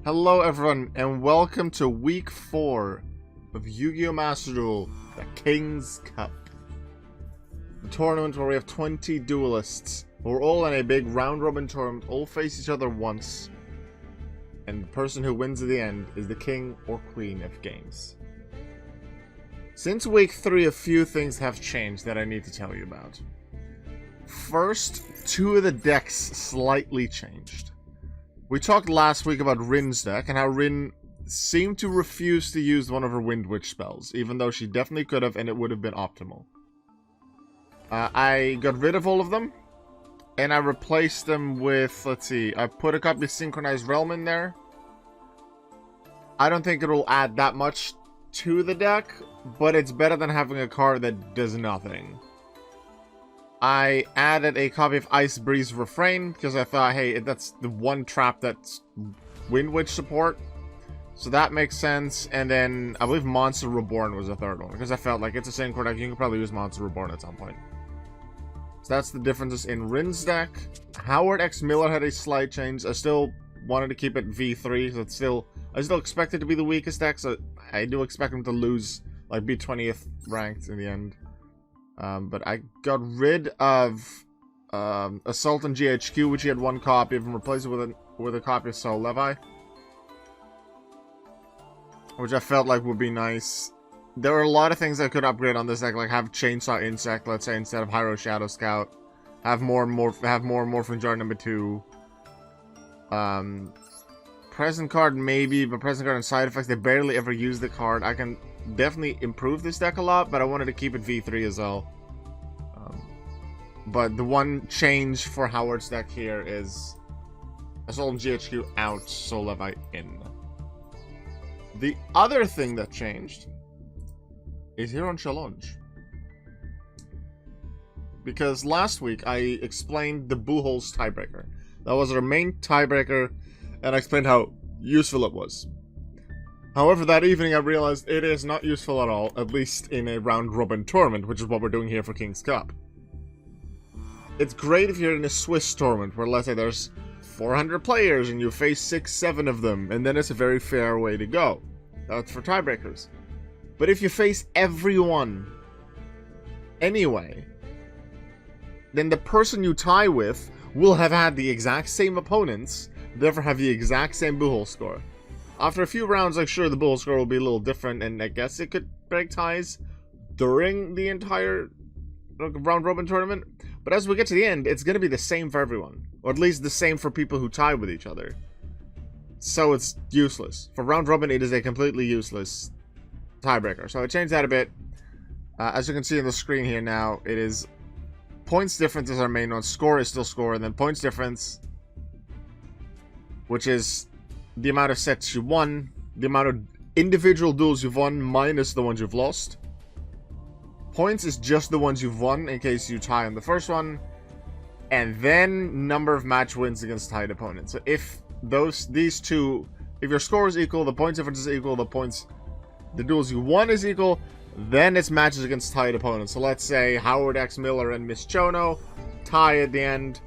Hello everyone, and welcome to week 4 of Yu-Gi-Oh! Master Duel, the King's Cup. The tournament where we have 20 duelists, who are all in a big round-robin tournament, all face each other once, and the person who wins at the end is the king or queen of games. Since week 3, a few things have changed that I need to tell you about. First, 2 of the decks slightly changed. We talked last week about Rin's deck and how Rin seemed to refuse to use one of her Wind Witch spells, even though she definitely could have and it would have been optimal. I got rid of all of them, and I replaced them with, let's see, I put a copy of Synchronized Realm in there. I don't think it'll add that much to the deck, but it's better than having a card that does nothing. I added a copy of Ice Breeze Refrain, because I thought, hey, that's the one trap that's Wind Witch support. So that makes sense. And then, I believe Monster Reborn was the third one, because I felt like it's a Synchro deck, you can probably use Monster Reborn at some point. So that's the differences in Rin's deck. Howard X Miller had a slight change. I still wanted to keep it V3, so I still expect it to be the weakest deck, so I do expect him to lose, like, be 20th ranked in the end. But I got rid of Assault on GHQ, which he had one copy of, and replaced it with a copy of Sol Levi, which I felt like would be nice. There were a lot of things I could upgrade on this deck, like have Chainsaw Insect, let's say, instead of Hyro Shadow Scout. Have more Morphing Jar number 2. Present card maybe, but present card and side effects, they barely ever use the card. I can definitely improve this deck a lot, but I wanted to keep it V3 as well. But the one change for Howard's deck here is Assault on GHQ out, Sol Levi in. The other thing that changed is here on Challenge. Because last week I explained the Buchholz tiebreaker. That was our main tiebreaker, and I explained how useful it was. However, that evening I realized it is not useful at all, at least in a round-robin tournament, which is what we're doing here for King's Cup. It's great if you're in a Swiss tournament, where let's say there's 400 players and you face 6-7 of them, and then it's a very fair way to go. That's for tiebreakers. But if you face everyone anyway, then the person you tie with will have had the exact same opponents, therefore have the exact same Buchholz score. After a few rounds, I'm sure the Buchholz score will be a little different, and I guess it could break ties during the entire round-robin tournament. But as we get to the end, it's going to be the same for everyone. Or at least the same for people who tie with each other. So it's useless. For round-robin, it is a completely useless tiebreaker. So I changed that a bit. As you can see on the screen here now, it is points difference is our main one. Score is still score, and then points difference, which is the amount of sets you won, the amount of individual duels you've won minus the ones you've lost. Points is just the ones you've won in case you tie on the first one, and then number of match wins against tied opponents. So if these two, if your score is equal, the points difference is equal, the duels you won is equal, then it's matches against tied opponents. So let's say Howard X Miller and Miss Chono tie at the end,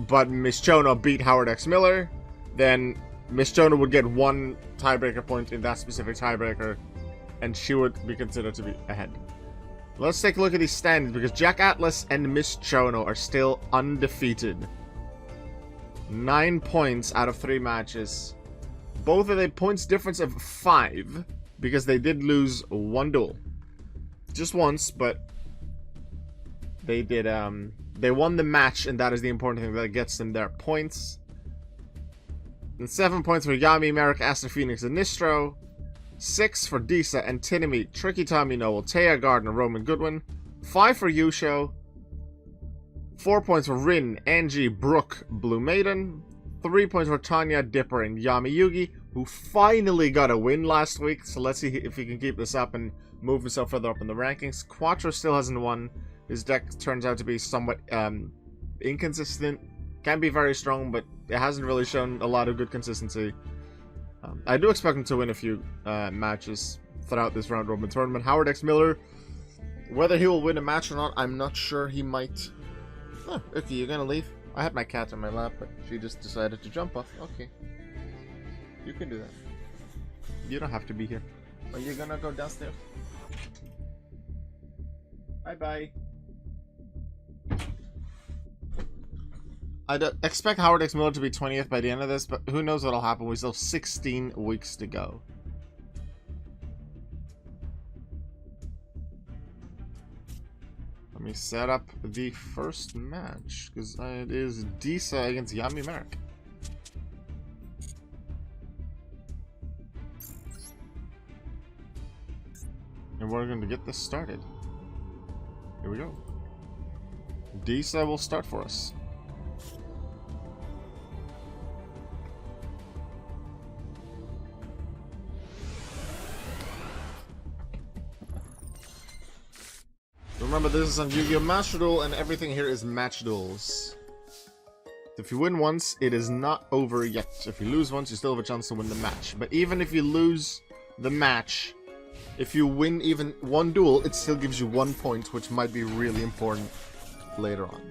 but Miss Chono beat Howard X Miller, then Miss Chono would get one tiebreaker point in that specific tiebreaker, and she would be considered to be ahead. Let's take a look at these standings, because Jack Atlas and Miss Chono are still undefeated. 9 points out of 3 matches. Both of a points difference of 5, because they did lose one duel. Just once, but they did, they won the match, and that is the important thing that gets them their points. And 7 points for Yami, Merrick, Aster Phoenix, and Nistro. 6 for Disa, Antinimi, Tricky Tommy Noel, Taya Gardner, Roman Goodwin. 5 for Yusho. 4 points for Rin, Angie, Brooke, Blue Maiden. 3 points for Tanya, Dipper, and Yami Yugi, who finally got a win last week. So let's see if he can keep this up and move himself further up in the rankings. Quattro still hasn't won. His deck turns out to be somewhat inconsistent. Can be very strong, but it hasn't really shown a lot of good consistency. I do expect him to win a few matches throughout this round-robin tournament. Howard X Miller, whether he will win a match or not, I'm not sure. He might. Oh, okay, you're gonna leave? I had my cat on my lap, but she just decided to jump off. Okay. You can do that. You don't have to be here. Are you gonna go downstairs? Bye-bye. I don't expect Howard X Miller to be 20th by the end of this, but who knows what'll happen. We still have 16 weeks to go. Let me set up the first match, because it is Disa against Yami Merrick. And we're going to get this started. Here we go. Disa will start for us. Remember, this is on Yu-Gi-Oh! Master Duel, and everything here is match duels. If you win once, it is not over yet. If you lose once, you still have a chance to win the match. But even if you lose the match, if you win even one duel, it still gives you 1 point, which might be really important later on.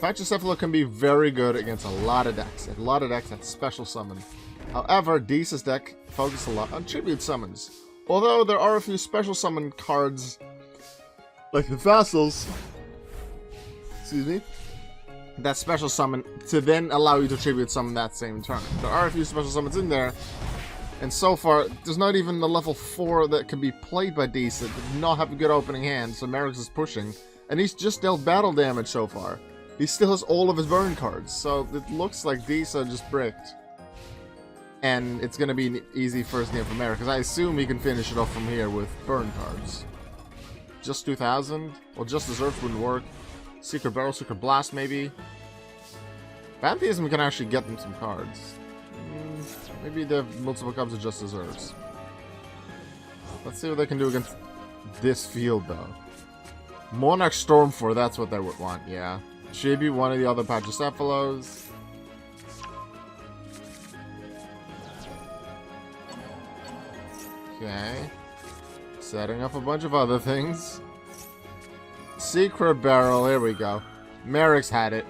Pachycephalo can be very good against a lot of decks. A lot of decks that special summon. However, Disa's deck focuses a lot on tribute summons. Although there are a few special summon cards, like the Vassals, excuse me, that special summon to then allow you to tribute summon that same turn. There are a few special summons in there, and so far, there's not even the level 4 that can be played by Disa. Did not have a good opening hand, so Merrick is pushing, and he's just dealt battle damage so far. He still has all of his burn cards, so it looks like Disa just bricked. And it's going to be an easy first game for Merrick, because I assume he can finish it off from here with burn cards. Just 2000? Well, Just Desserts wouldn't work. Secret Barrel, Secret Blast, maybe. Pantheism can actually get them some cards. Maybe they have multiple copies of Just Desserts. Let's see what they can do against this field, though. Monarch Stormfor, that's what they would want, yeah. Should be one of the other Pachycephalos. Okay. Setting up a bunch of other things. Secret Barrel, here we go. Merrick's had it.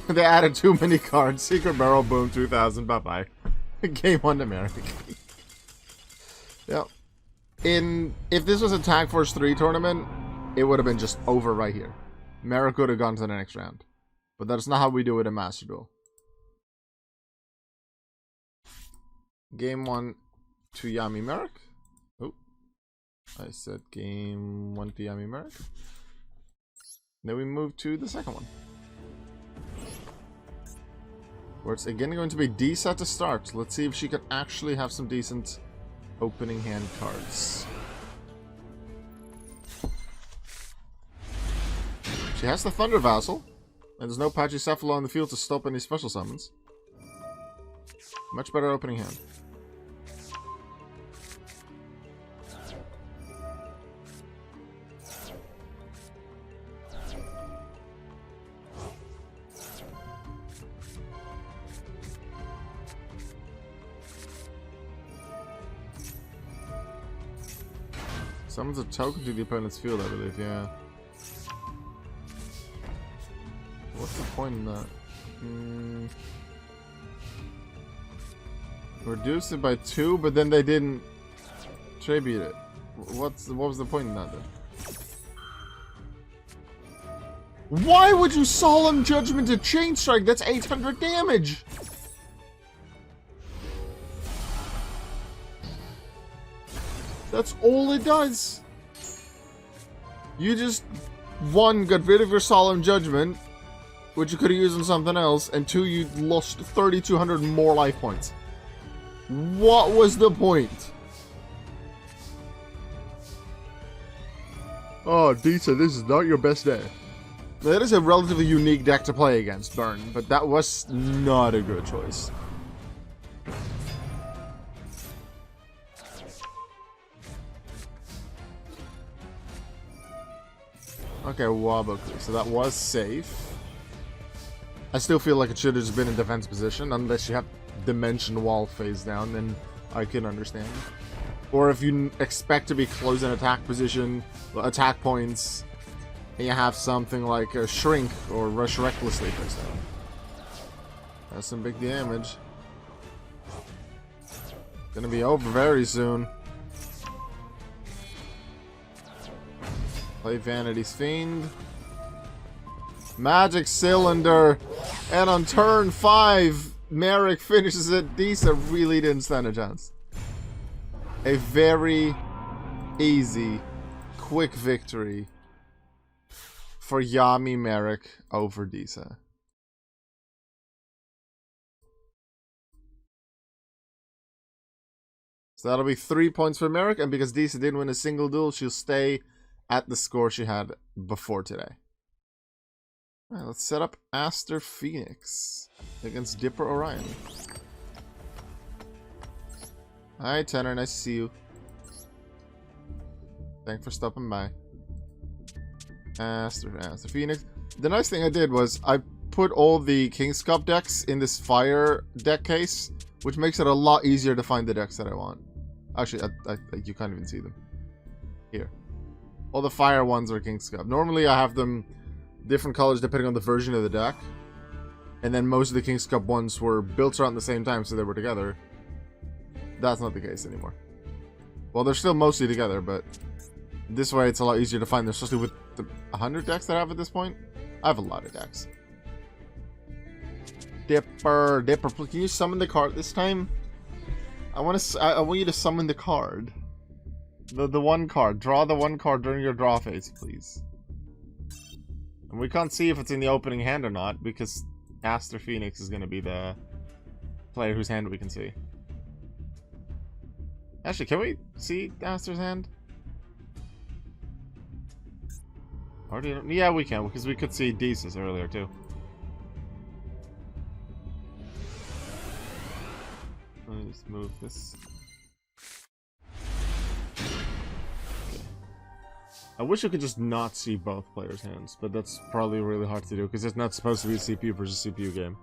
They added too many cards. Secret Barrel, boom, 2000, bye-bye. Game 1 to Merrick. Yep. If this was a Tag Force 3 tournament, it would have been just over right here. Merrick could have gone to the next round. But that's not how we do it in Master Duel. Game 1 to Yami Merrick. Oh. I said game 1 to Yami Merrick. Then we move to the second one. Where it's again going to be Disa to start. Let's see if she can actually have some decent opening hand cards. She has the Thunder Vassal, and there's no Pachycephalo on the field to stop any special summons. Much better opening hand. Summons a token to the opponent's field, I believe, yeah. What's the point in that? Reduce it by 2, but then they didn't tribute it. What was the point in that then? Why would you Solemn Judgment to Chain Strike? That's 800 damage! That's all it does. You just, 1, got rid of your Solemn Judgment, which you could have used on something else, and 2, you lost 3,200 more life points. What was the point? Oh, Disa, this is not your best day. That is a relatively unique deck to play against, Burn, but that was not a good choice. Okay, Waboku, so that was safe. I still feel like it should have just been in defense position, unless you have Dimension Wall face down, then I can understand. Or if you expect to be close in attack position, attack points, and you have something like a Shrink or Rush Recklessly face down. That's some big damage. Gonna be over very soon. Play Vanity's Fiend. Magic Cylinder. And on turn 5, Merrick finishes it. Disa really didn't stand a chance. A very easy, quick victory for Yami Merrick over Disa. So that'll be 3 points for Merrick, and because Disa didn't win a single duel, she'll stay at the score she had before today. Alright, let's set up Aster Phoenix against Dipper Orion. Hi, Tanner, nice to see you. Thanks for stopping by. Aster Phoenix. The nice thing I did was I put all the King's Cup decks in this fire deck case, which makes it a lot easier to find the decks that I want. Actually, you can't even see them. Here. All the fire ones are King's Cup. Normally I have them different colors depending on the version of the deck. And then most of the King's Cup ones were built around the same time, so they were together. That's not the case anymore. Well, they're still mostly together, but this way it's a lot easier to find them, especially with the 100 decks that I have at this point. I have a lot of decks. Dipper, can you summon the card this time? I want you to summon the card. The one card. Draw the one card during your draw phase, please. And we can't see if it's in the opening hand or not, because Aster Phoenix is going to be the player whose hand we can see. Actually, can we see Aster's hand? Or yeah, we can, because we could see Disa's earlier, too. Let me just move this. Okay. I wish I could just not see both players' hands, but that's probably really hard to do, because it's not supposed to be a CPU versus CPU game.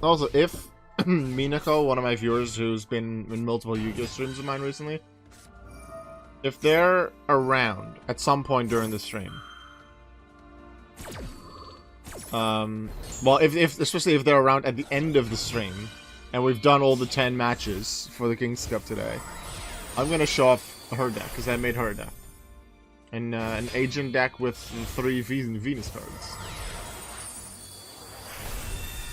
Also, if Minako, one of my viewers who's been in multiple Yu-Gi-Oh streams of mine recently, if they're around at some point during the stream, well, especially if they're around at the end of the stream, and we've done all the 10 matches for the King's Cup today, I'm gonna show off her deck, because I made her deck. And an Agent deck with 3 Venus cards.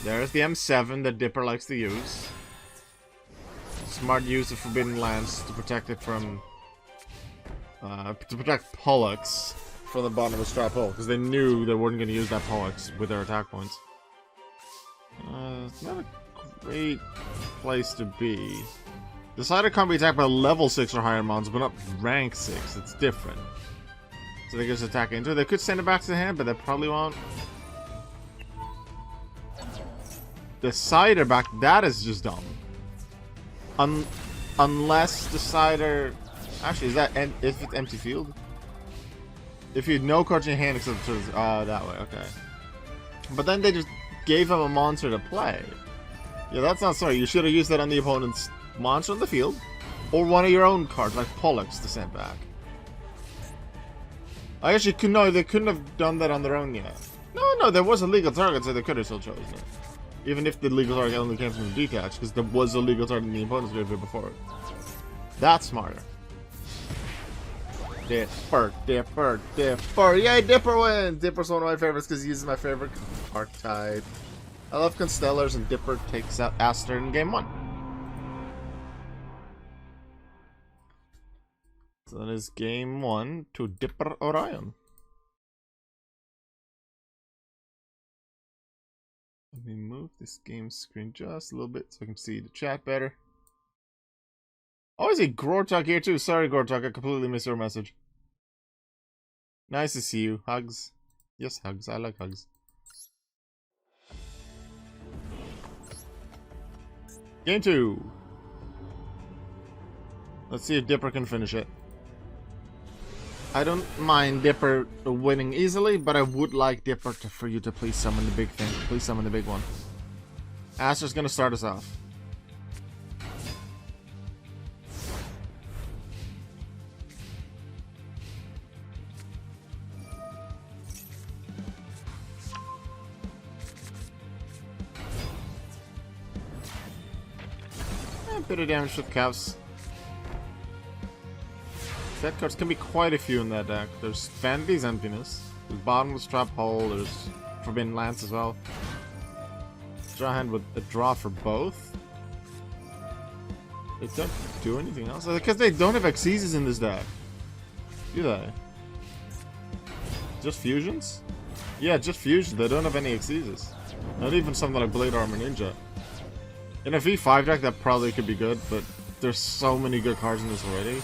There's the M7 that Dipper likes to use. Smart use of Forbidden Lance to protect it from... to protect Pollux from the bottom of the strap hole, because they knew they weren't going to use that Pollux with their attack points. It's not a great place to be. Decider can't be attacked by level 6 or higher mons, but not rank 6. It's different. So they just attack into it. They could send it back to the hand, but they probably won't. Decider back, that is just dumb. Unless Decider... Actually, is it empty field? If you had no cards in your hand except for... that way, okay. But then they just gave him a monster to play. Yeah, that's not sorry. You should have used that on the opponent's monster on the field. Or one of your own cards, like Pollux, to send back. I actually could... No, they couldn't have done that on their own yet. No, there was a legal target, so they could have still chosen it. Even if the legal target only came from detached, because there was a legal target in the opponent's graveyard before. That's smarter. Dipper. Yay, Dipper wins! Dipper's one of my favorites because he uses my favorite archetype. I love Constellars, and Dipper takes out Aster in game 1. So that is game 1 to Dipper Orion. Let me move this game screen just a little bit so I can see the chat better. Oh, is it Gortok here too? Sorry, Gortok, I completely missed your message. Nice to see you. Hugs. Yes, hugs. I like hugs. Game 2. Let's see if Dipper can finish it. I don't mind Dipper winning easily, but I would like Dipper for you to please summon the big thing. Please summon the big one. Aster's gonna start us off. a bit of damage with Cavs. Set cards can be quite a few in that deck. There's Vanity's Emptiness, there's Bottomless Trap Hole, there's Forbidden Lance as well. Draw hand with a draw for both. They don't do anything else. Because they don't have Xyzes in this deck. Do they? Just fusions? Yeah, just fusions. They don't have any Xyzes. Not even something like Blade Armor Ninja. In a V5 deck, that probably could be good, but there's so many good cards in this already.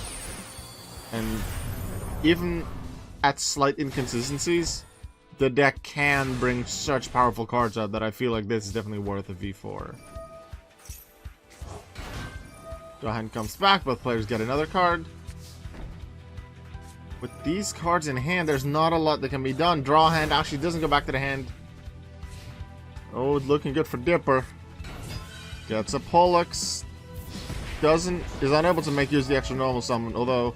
And even at slight inconsistencies, the deck can bring such powerful cards out that I feel like this is definitely worth a V4. Draw hand comes back, both players get another card. With these cards in hand, there's not a lot that can be done. Draw hand actually doesn't go back to the hand. Oh, it's looking good for Dipper. Gets a Pollux. Is unable to make use of the extra normal summon, although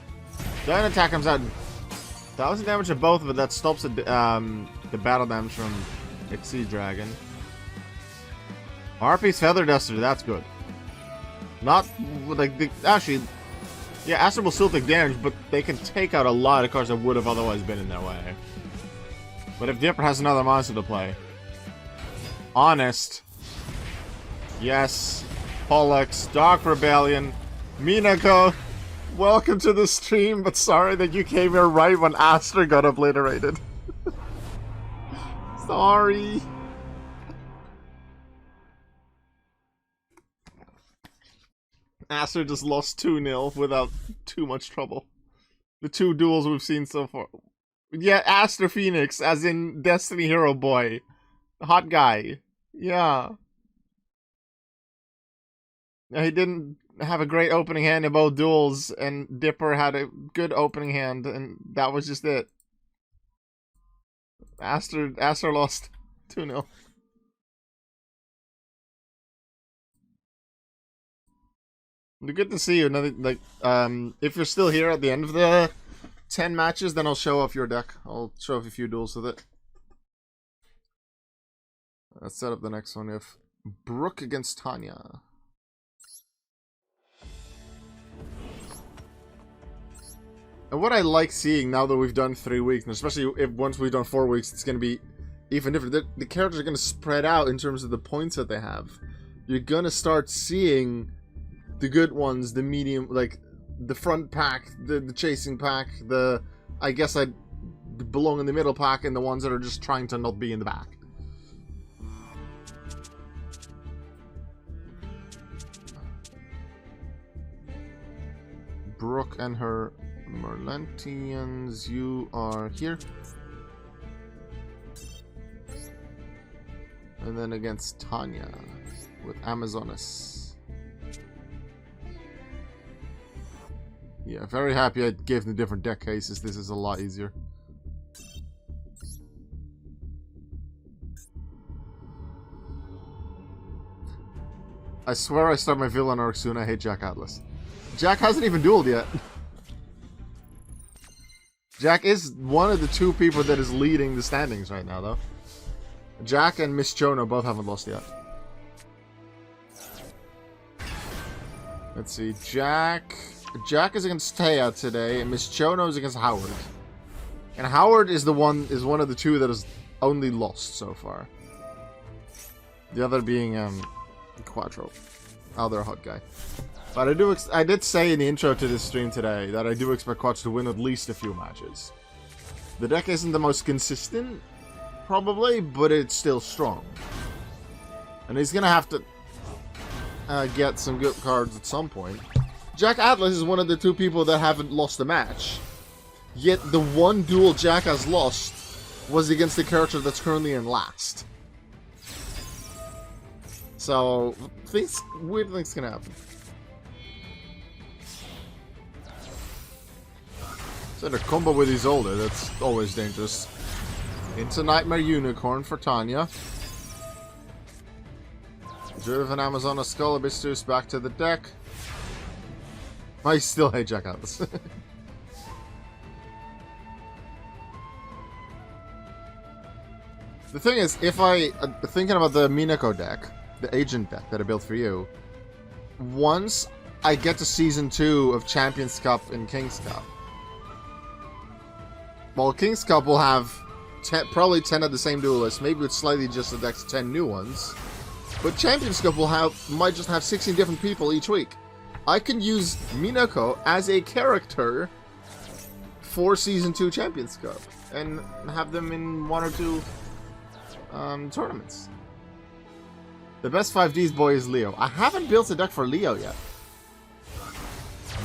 Giant Attack comes out 1000 damage to both, but that stops the battle damage from Exceed Dragon. Harpy's Feather Duster, that's good. Not like actually, yeah, Aster will still take damage, but they can take out a lot of cards that would have otherwise been in their way. But if Dipper has another monster to play, Honest, yes, Pollux, Dark Rebellion, Minako, welcome to the stream, but sorry that you came here right when Aster got obliterated. Sorry. Aster just lost 2-0 without too much trouble. The 2 duels we've seen so far. Yeah, Aster Phoenix, as in Destiny Hero Boy. Hot guy. Yeah. He didn't have a great opening hand in both duels, and Dipper had a good opening hand, and that was just it. Aster lost 2-0. Good to see you. Another, like, if you're still here at the end of the 10 matches, then I'll show off your deck. I'll show off a few duels with it. Let's set up the next one. We have Brooke against Tanya. And what I like seeing now that we've done 3 weeks, and especially if once we've done 4 weeks, it's going to be even different. The characters are going to spread out in terms of the points that they have. You're going to start seeing the good ones, the medium, like the front pack, the chasing pack, I guess I belong in the middle pack, and the ones that are just trying to not be in the back. Brooke and her Merlentians, you are here. And then against Tanya with Amazonas. Yeah, very happy I gave them different deck cases. This is a lot easier. I swear I start my villain arc soon. I hate Jack Atlas. Jack hasn't even dueled yet. Jack is one of the 2 people that is leading the standings right now, though. Jack and Miss Chono both haven't lost yet. Let's see. Jack is against Taya today, and Miss Chono is against Howard. And Howard is one of the 2 that has only lost so far. The other being Quattro, other hot guy. But I did say in the intro to this stream today that I do expect Quattro to win at least a few matches. The deck isn't the most consistent, probably, but it's still strong. And he's gonna have to get some good cards at some point. Jack Atlas is one of the 2 people that haven't lost a match. Yet the one duel Jack has lost was against the character that's currently in last. So, weird things can happen. So the combo with Isolde, that's always dangerous. Into Nightmare Unicorn for Tanya. Driven Amazonas Scolobistus back to the deck. I still hate Jack Atlas. The thing is, if thinking about the Minako deck, the agent deck that I built for you, once I get to Season 2 of Champions Cup and King's Cup. Well, King's Cup will have probably 10 of the same duelists, maybe with slightly just the next 10 new ones. But Champions Cup might just have 16 different people each week. I can use Minako as a character for Season 2 Champions Cup and have them in 1 or 2 tournaments. The best 5Ds boy is Leo. I haven't built a deck for Leo yet.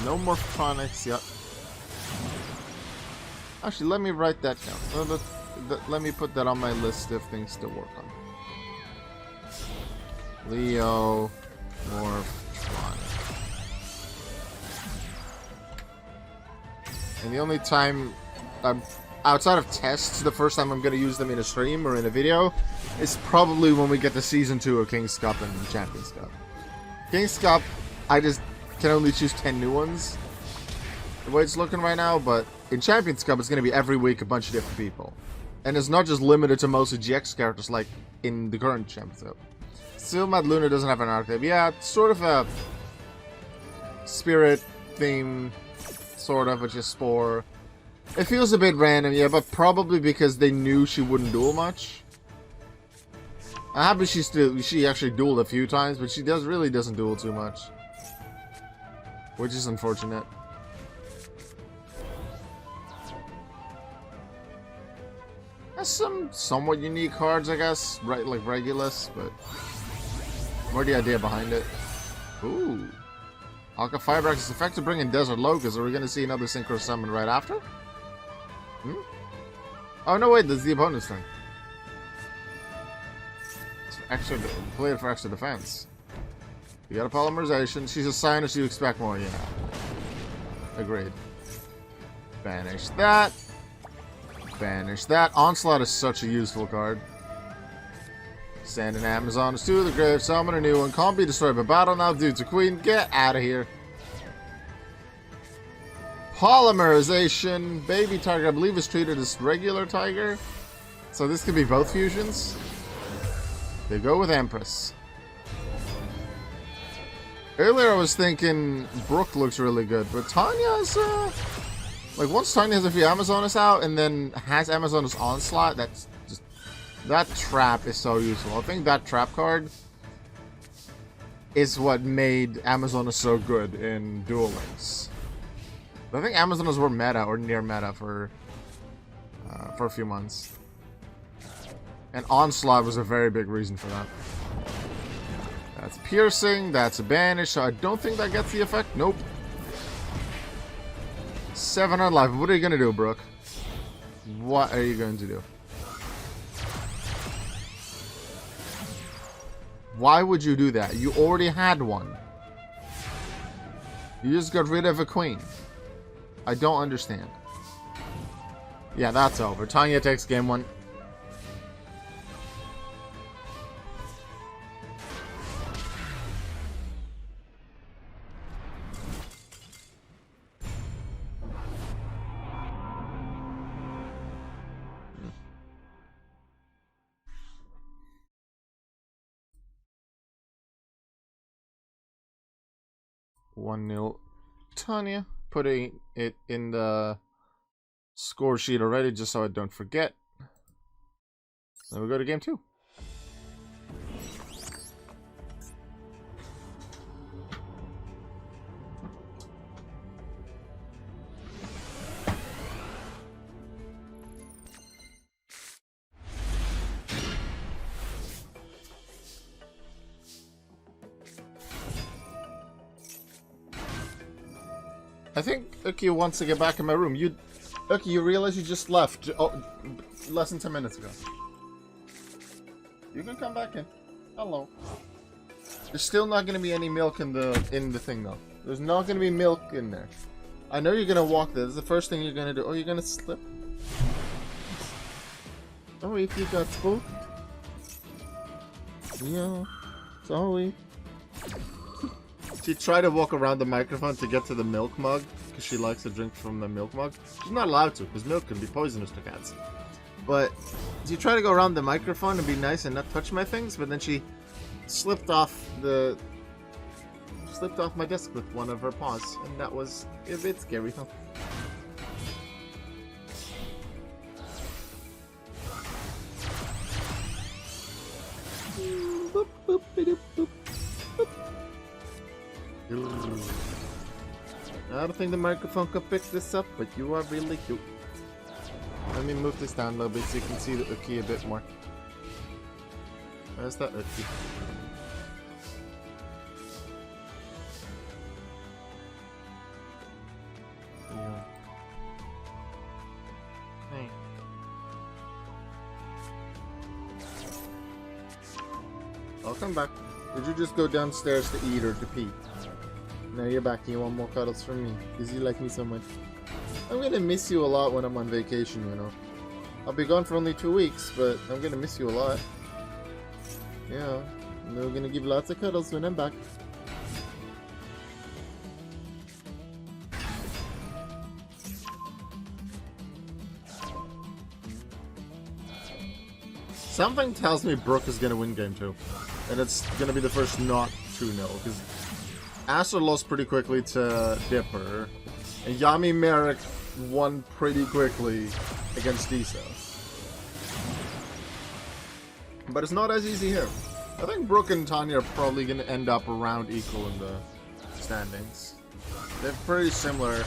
No more Phonics yet. Actually, let me write that down. Let me put that on my list of things to work on. Leo, Morphtronic. And the only time outside of tests, the first time I'm going to use them in a stream or in a video is probably when we get to Season 2 of King's Cup and Champions Cup. King's Cup, I just can only choose 10 new ones, the way it's looking right now, but in Champions Cup, it's going to be every week a bunch of different people. And it's not just limited to mostly GX characters like in the current Champions Cup. Still, Mad Luna doesn't have an archetype. Yeah, it's sort of a spirit theme, sort of, which is Spore. It feels a bit random, yeah, but probably because they knew she wouldn't duel much. I'm happy she actually dueled a few times, but she really doesn't duel too much. Which is unfortunate. Has some somewhat unique cards, I guess, right? Like Regulus, but more the idea behind it. Ooh, Alka Firebrax is effective bringing Desert Locust. Are we going to see another Synchro Summon right after? Hmm? Oh no, wait, that's the opponent's turn. It's extra, play it for extra defense. You got a Polymerization. She's a sign, so you expect more. Yeah, agreed. Banish that. Banish that. Onslaught is such a useful card. Send an Amazon to the grave, summon a new one. Can't be destroyed by battle now due to Queen. Get out of here. Polymerization. Baby Tiger, I believe, is treated as regular Tiger. So this could be both fusions. They go with Empress. Earlier I was thinking Brook looks really good, but Tanya's, like, once Tanya has a few Amazonas out and then has Amazonas Onslaught, that's just... That trap is so useful. I think that trap card is what made Amazonas so good in Duel Links. I think Amazonas were meta, or near meta, for a few months. And Onslaught was a very big reason for that. That's Piercing, that's a Banish, so I don't think that gets the effect. Nope. 700 life. What are you going to do, Brooke? What are you going to do? Why would you do that? You already had one. You just got rid of a queen. I don't understand. Yeah, that's over. Tanya takes game 1. One 0 Tanya. Putting it in the score sheet already just so I don't forget. Then we go to game 2. I think Uki wants to get back in my room. Uki, you realize you just left less than 10 minutes ago. You can come back in. Hello. There's still not going to be any milk in the thing though. There's not going to be milk in there. I know you're going to walk there. That's the first thing you're going to do. Oh, you're going to slip? Oh, if you got spooked. Yeah. Sorry. She tried to walk around the microphone to get to the milk mug because she likes to drink from the milk mug. She's not allowed to because milk can be poisonous to cats. But she tried to go around the microphone and be nice and not touch my things, but then she slipped off the slipped off my desk with one of her paws, and that was a bit scary, huh? Boop, boop, boop, boop, boop. I don't think the microphone could pick this up, but you are really cute. Let me move this down a little bit so you can see the Uki a bit more. Where's that Uki? Yeah. Hey. I'll come back. Did you just go downstairs to eat or to pee? Now you're back and you want more cuddles from me because you like me so much. I'm gonna miss you a lot when I'm on vacation, you know. I'll be gone for only 2 weeks, but I'm gonna miss you a lot. Yeah, and we're gonna give lots of cuddles when I'm back. Something tells me Brook is gonna win game 2. And it's gonna be the first not 2-0, because Aster lost pretty quickly to Dipper, and Yami Merrick won pretty quickly against Disa. But it's not as easy here. I think Brook and Tanya are probably gonna end up around equal in the standings. They're pretty similar.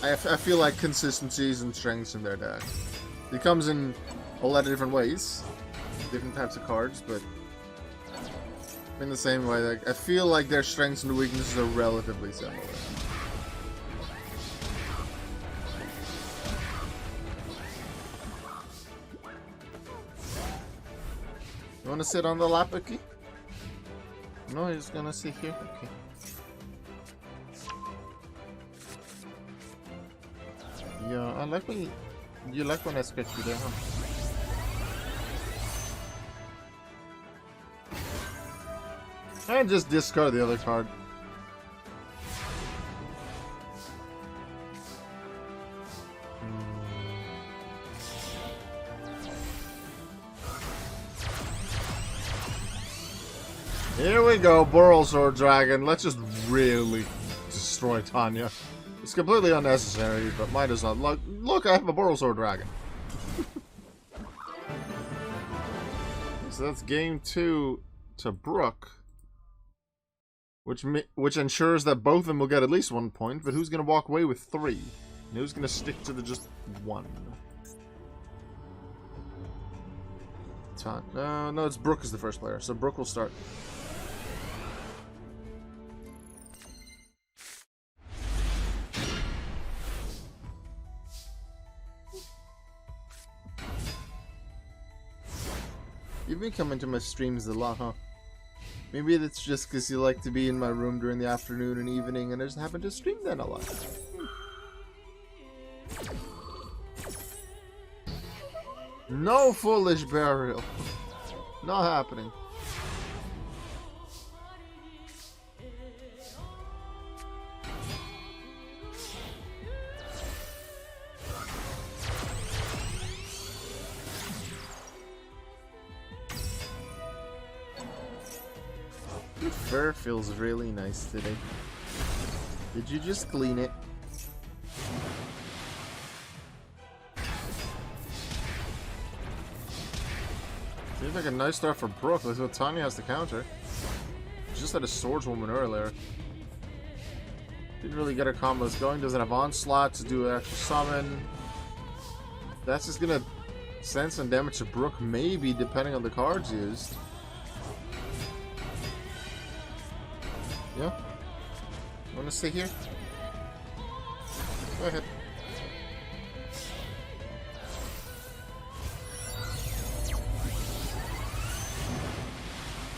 I feel like consistencies and strengths in their deck. It comes in a lot of different ways, different types of cards, but in the same way, like, I feel like their strengths and weaknesses are relatively similar. You wanna sit on the lap, Uki? No, he's gonna sit here? Okay. Yeah, I like when you like when I scratch you there, huh? And just discard the other card. Here we go, Borrelsword Dragon. Let's just really destroy Tanya. It's completely unnecessary, but might as well. Look, I have a Borrelsword Dragon. So that's game 2 to Brook. Which ensures that both of them will get at least 1 point, but who's going to walk away with 3? And who's going to stick to the just 1? No, it's Brook is the first player, so Brook will start. You've been coming to my streams a lot, huh? Maybe that's just because you like to be in my room during the afternoon and evening, and I just happen to stream then a lot. No foolish burial. Not happening. Your fur feels really nice today. Did you just clean it? Seems like a nice start for Brook. Let's see what Tanya has to counter. She just had a Swordswoman earlier. Didn't really get her combos going. Doesn't have Onslaught to do an extra summon. That's just gonna send some damage to Brook, maybe, depending on the cards used. Yeah? You wanna stay here? Go ahead.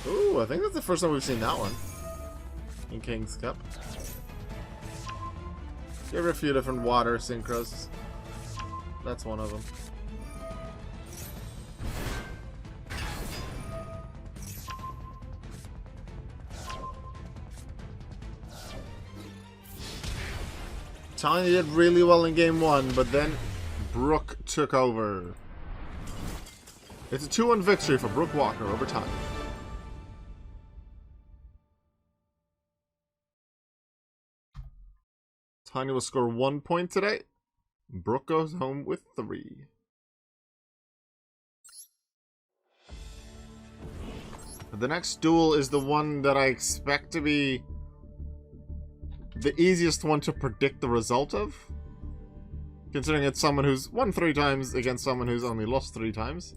Ooh, I think that's the first time we've seen that one in King's Cup. Give her a few different water synchros. That's one of them. Tanya did really well in game 1, but then Brook took over. It's a 2-1 victory for Brook Walker over Tanya. Tiny will score 1 point today. Brooke goes home with 3. The next duel is the one that I expect to be the easiest one to predict the result of. Considering it's someone who's won 3 times against someone who's only lost 3 times.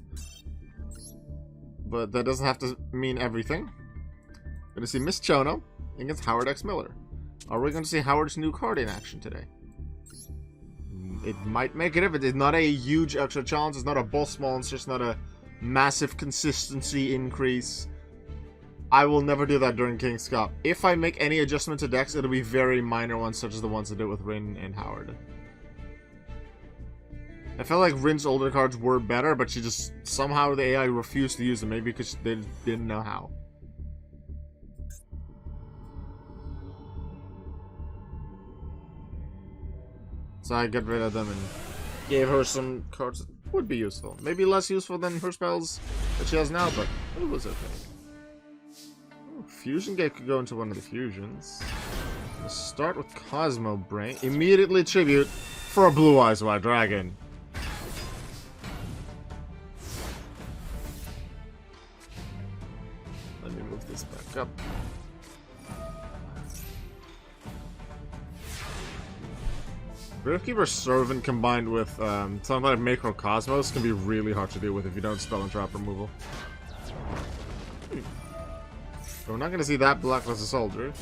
But that doesn't have to mean everything. Going to see Miss Chono against Howard X. Miller. Are we going to see Howard's new card in action today? It might make it if it is not a huge extra chance. It's not a boss monster. It's not a massive consistency increase. I will never do that during King's Cup. If I make any adjustment to decks, it'll be very minor ones, such as the ones I did with Rin and Howard. I felt like Rin's older cards were better, but she just somehow the AI refused to use them. Maybe because they didn't know how. So I got rid of them and gave her some cards that would be useful. Maybe less useful than her spells that she has now, but it was okay. Ooh, Fusion Gate could go into one of the fusions. Let's start with Cosmo Brain. Immediately tribute for a Blue Eyes White Dragon. Let me move this back up. Riftkeeper Servant combined with something like Macrocosmos can be really hard to deal with if you don't spell and trap removal. So we're not going to see that Blacklist Soldier.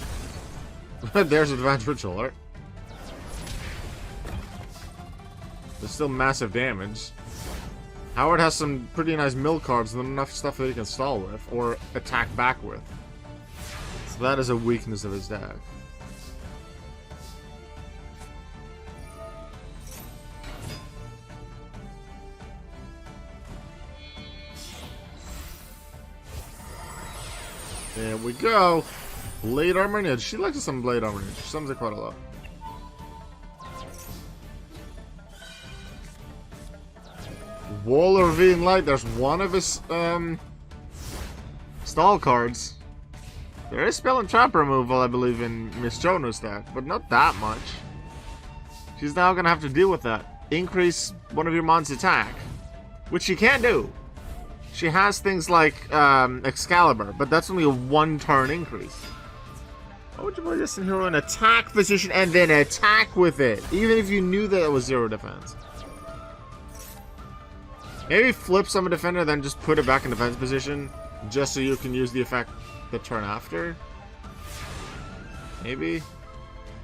But there's Advanced Ritual Art. There's still massive damage. Howard has some pretty nice mill cards and enough stuff that he can stall with, or attack back with. So that is a weakness of his deck. There we go. Blade Armor Ninja. She likes some Blade Armor Ninja. She summons it quite a lot. Wall of Revealing Light. There's one of his stall cards. There is spell and trap removal, I believe, in Miss Chono's deck, but not that much. She's now gonna have to deal with that. Increase one of your mon's attack, which she can't do. She has things like Excalibur, but that's only a 1-turn increase. Why would you play this in hero in attack position and then attack with it? Even if you knew that it was 0 defense. Maybe flip summon defender, then just put it back in defense position, just so you can use the effect the turn after. Maybe.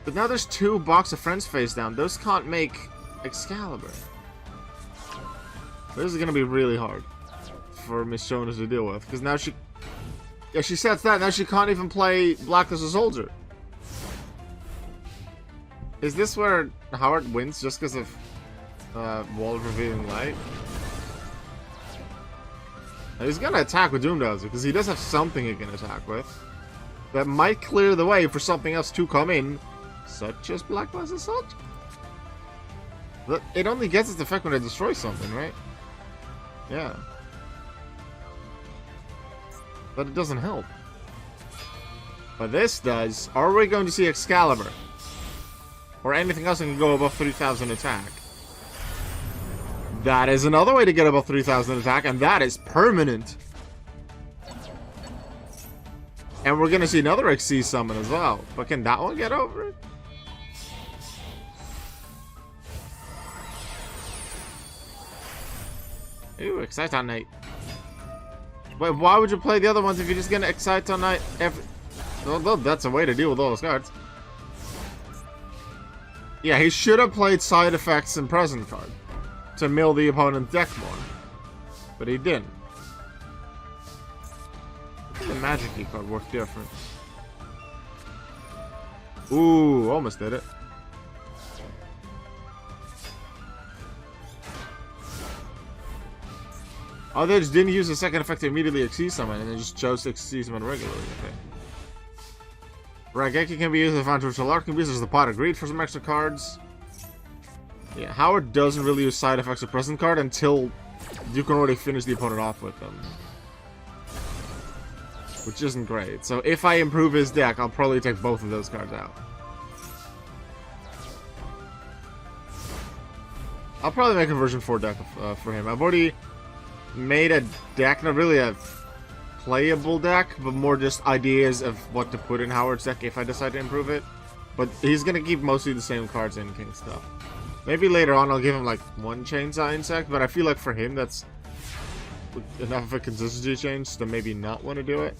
But now there's 2 Box of Friends face down. Those can't make Excalibur. This is gonna be really hard for Miss Chono to deal with, because now she sets that, now she can't even play Blacklist Soldier. Is this where Howard wins just because of Wall of Revealing Light? Now he's gonna attack with Doomdozer, because he does have something he can attack with that might clear the way for something else to come in, such as Blacklist Soldier. But it only gets its effect when it destroys something, right? Yeah. But it doesn't help. But this does. Are we going to see Excalibur? Or anything else that can go above 3,000 attack? That is another way to get above 3,000 attack, and that is permanent. And we're going to see another Xyz summon as well. But can that one get over it? Ooh, Excite on Night. Wait, why would you play the other ones if you're just gonna Excite on Night every... Well, that's a way to deal with all those cards. Yeah, he should have played Side Effects and Present card to mill the opponent's deck more. But he didn't. I think the Magic Key card worked different. Ooh, almost did it. Oh, they just didn't use the second effect to immediately Xyz summon, and they just chose to Xyz summon regularly. Okay. Raigeki can be used as Advanced Ritual Art, can be used as the Pot of Greed for some extra cards. Yeah, Howard doesn't really use side effects of Present card until you can already finish the opponent off with them. Which isn't great. So if I improve his deck, I'll probably take both of those cards out. I'll probably make a version 4 deck for him. I've already made a deck, not really a playable deck, but more just ideas of what to put in Howard's deck if I decide to improve it. But he's gonna keep mostly the same cards in King stuff. Maybe later on I'll give him like one Chainsaw Insect, but I feel like for him that's enough of a consistency change to maybe not want to do it.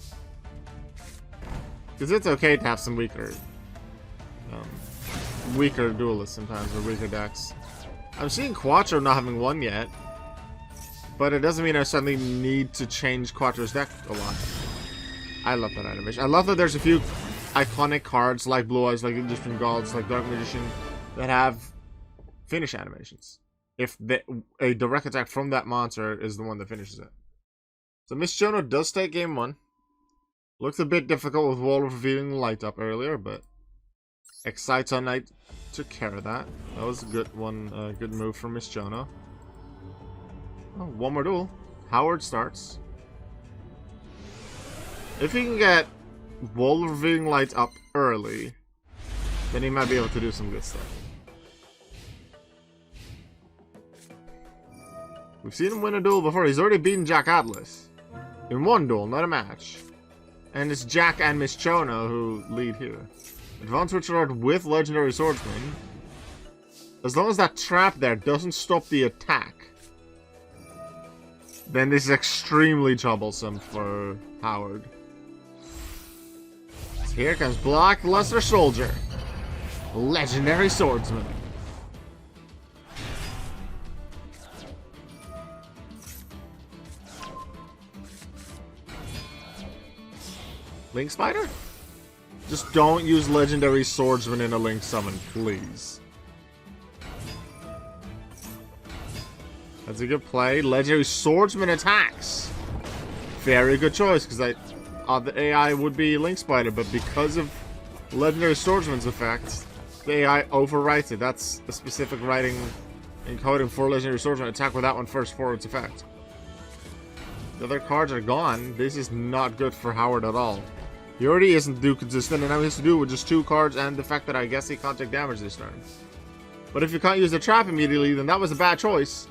Because it's okay to have some weaker duelists sometimes, or weaker decks. I'm seeing Quattro not having one yet, but it doesn't mean I suddenly need to change Quattro's deck a lot. I love that animation. I love that there's a few iconic cards like Blue Eyes, like Industry Gods, like Dark Magician, that have finish animations. If a direct attack from that monster is the one that finishes it. So Miss Chono does take game 1. Looked a bit difficult with Wall of Revealing Light up earlier, but Exciton Knight took care of that. That was a good one, good move from Miss Chono. Oh, one more duel. Howard starts. If he can get Wall of Revealing Light up early, then he might be able to do some good stuff. We've seen him win a duel before. He's already beaten Jack Atlas. In one duel, not a match. And it's Jack and Miss Chono who lead here. Advanced Witcher with Legendary Swordsman. As long as that trap there doesn't stop the attack, then this is extremely troublesome for Howard. So here comes Black Luster Soldier. Legendary Swordsman. Link Spider? Just don't use Legendary Swordsman in a Link summon, please. That's a good play. Legendary Swordsman attacks. Very good choice, because the AI would be Link Spider, but because of Legendary Swordsman's effect, the AI overwrites it. That's a specific writing encoding for Legendary Swordsman. Attack with that one first for its effect. The other cards are gone. This is not good for Howard at all. He already isn't do consistent, and now he has to do it with just 2 cards and the fact that I guess he can't take damage this turn. But if you can't use the trap immediately, then that was a bad choice.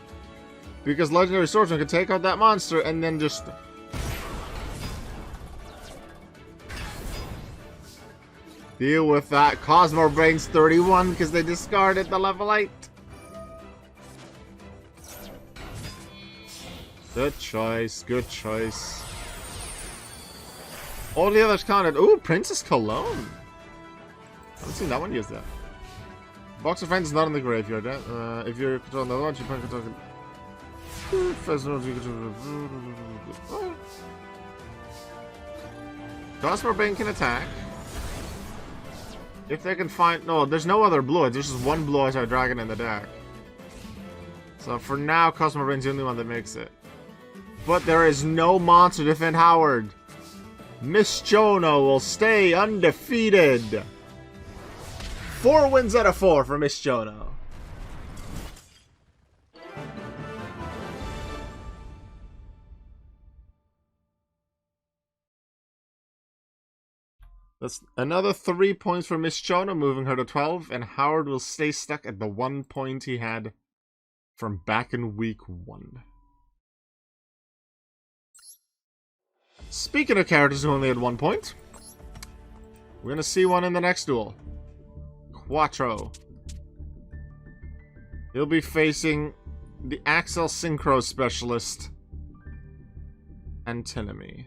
Because Legendary Swordsman can take out that monster and then just... deal with that. Cosmo Brains 31 because they discarded the level 8. Good choice, good choice. All the others counted. Ooh, Princess Cologne. I haven't seen that one used yet. Box of Friends is not in the graveyard. If you're controlling the launch, you can control it. Cosmo Bane can attack. If they can find... no, there's no other Blue Eyes. There's just one Blue Eyes Dragon in the deck. So for now, Cosmo Bane's the only one that makes it. But there is no monster to defend Howard. Miss Chono will stay undefeated. 4 wins out of 4 for Miss Chono. That's another 3 points for Miss Chono, moving her to 12, and Howard will stay stuck at the 1 point he had from back in week 1. Speaking of characters who only had 1 point, we're going to see one in the next duel. Quattro. He'll be facing the Axel Synchro Specialist, Antinomy.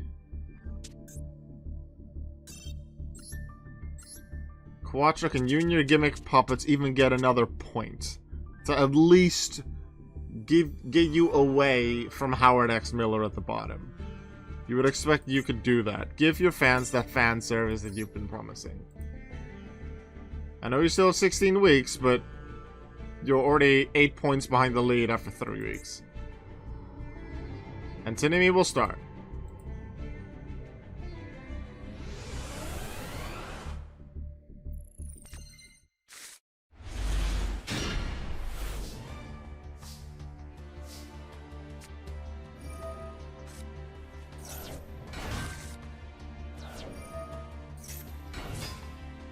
Quattro can Junior Gimmick Puppets even get another point to at least get you away from Howard X Miller at the bottom. You would expect you could do that. Give your fans that fan service that you've been promising. I know you're still 16 weeks, but you're already 8 points behind the lead after 3 weeks. Antinomy will start.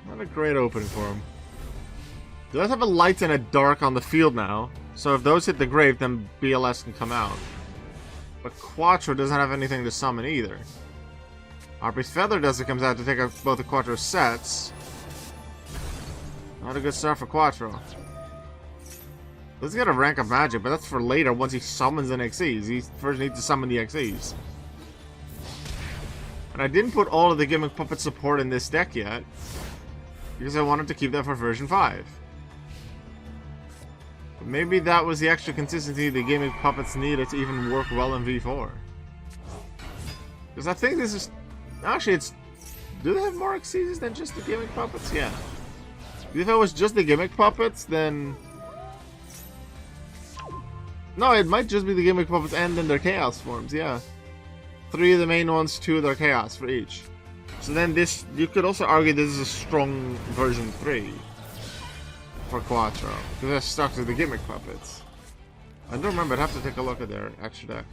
Not a great opening for him. He does have a light and a dark on the field now. So if those hit the grave, then BLS can come out. But Quattro doesn't have anything to summon either. Harpy's Feather Duster comes out to take out both the Quattro sets. Not a good start for Quattro. Let's get a rank of magic, but that's for later once he summons an Xyz. He first needs to summon the Xyz. And I didn't put all of the Gimmick Puppet support in this deck yet, because I wanted to keep that for version 5. But maybe that was the extra consistency the Gimmick Puppets needed to even work well in V4. Because I think this is... Actually, it's... Do they have more Xyzs than just the Gimmick Puppets? Yeah. If it was just the Gimmick Puppets, then... No, it might just be the Gimmick Puppets and then their Chaos forms, yeah. 3 of the main ones, 2 of their Chaos for each. So then this... You could also argue this is a strong version 3 for Quattro. Because they're stuck to the Gimmick Puppets. I don't remember, I'd have to take a look at their extra deck.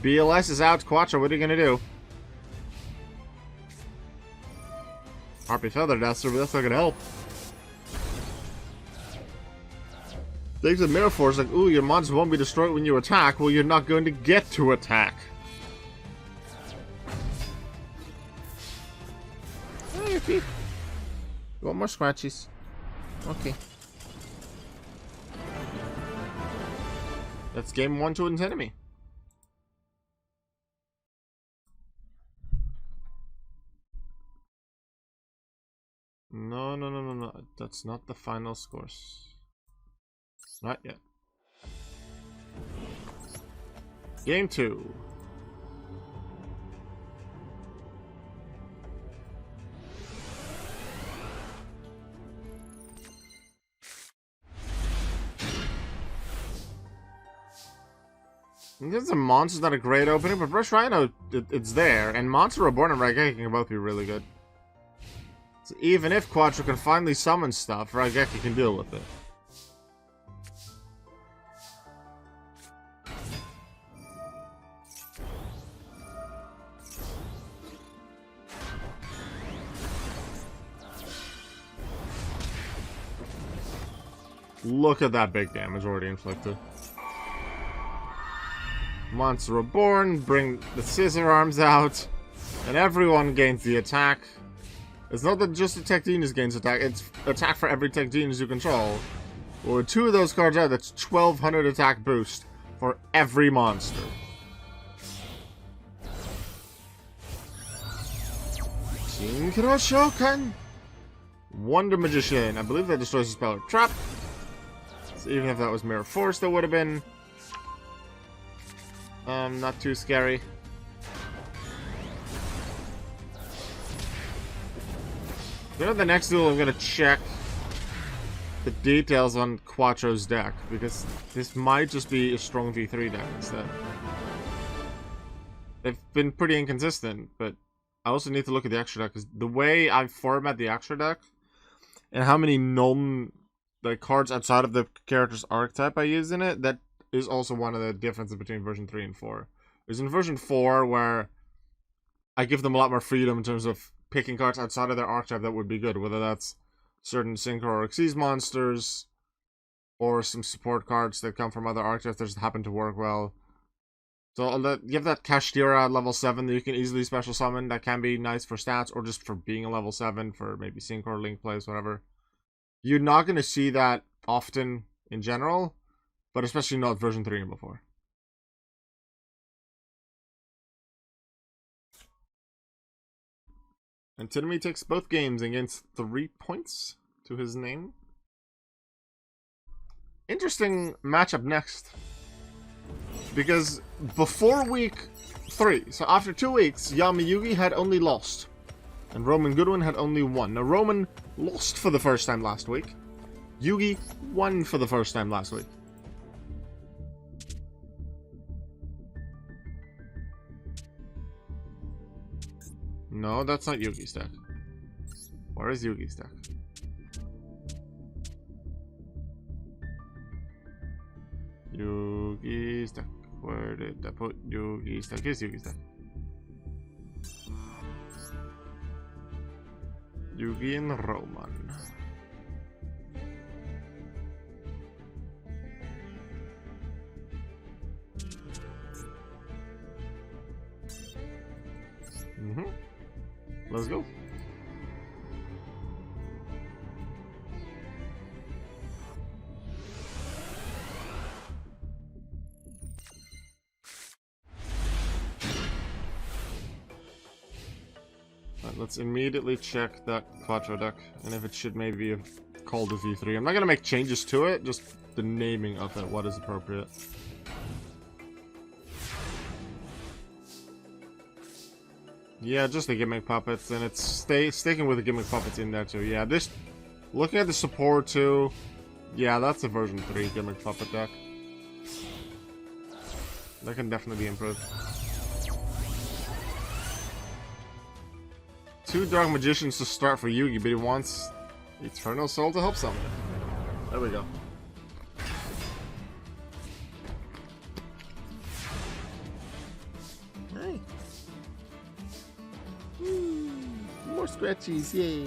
BLS is out, Quattro, what are you gonna do? Harpy Feather Duster, but that's not gonna help. Thanks to Mirror Force, like, ooh, your monsters won't be destroyed when you attack. Well, you're not going to get to attack. Hey, your feet. You want more scratches? Okay. That's game 1 to enemy. No. That's not the final scores. Not yet. Game 2. This is a Monster's not a great opening, but Brush Rhino, it's there. And Monster Reborn and Raigeki can both be really good. So even if Quattro can finally summon stuff, Raigeki can deal with it. Look at that big damage already inflicted. Monster Reborn, bring the Scissor Arms out, and everyone gains the attack. It's not that just the Tech Genius gains attack, it's attack for every Tech Genius you control. Well, with 2 of those cards out, that's 1200 attack boost for every monster. Synchro Shokan! Wonder Magician. I believe that destroys the spell or trap. So even if that was Mirror Force, that would have been not too scary. You know, the next duel I'm gonna check the details on Quattro's deck, because this might just be a strong V3 deck instead. They've been pretty inconsistent, but I also need to look at the extra deck, because the way I format the extra deck and how many cards outside of the character's archetype I use in it, that is also one of the differences between version 3 and 4. There's in version 4 where I give them a lot more freedom in terms of picking cards outside of their archetype that would be good, whether that's certain Synchro or Xyz monsters, or some support cards that come from other archetypes that just happen to work well. So you have that Kashtira at level 7 that you can easily special summon, that can be nice for stats, or just for being a level 7 for maybe Synchro or Link plays, whatever. You're not going to see that often in general, but especially not version 3 and before. And Tinami takes both games and gains 3 points to his name. Interesting matchup next. Because before week 3, so after 2 weeks, Yami-Yugi had only lost. And Roman Goodwin had only won. Now Roman lost for the first time last week. Yugi won for the first time last week. No, that's not Yugi's deck. Where is Yugi's deck? Yugi's deck. Where did I put Yugi's deck? Here's Yugi's deck. Yugi and Roman. Let's go. Let's immediately check that Quattro deck, and if it should maybe have called a V3. I'm not gonna make changes to it, just the naming of it, what is appropriate. Yeah, just the gimmick puppets, and it's sticking with the gimmick puppets in there too. Yeah, this, looking at the support too, yeah, that's a version 3 gimmick puppet deck. That can definitely be improved. 2 Dark Magicians to start for Yugi, but he wants Eternal Soul to help something. There we go. Hey. More scratchies, yay.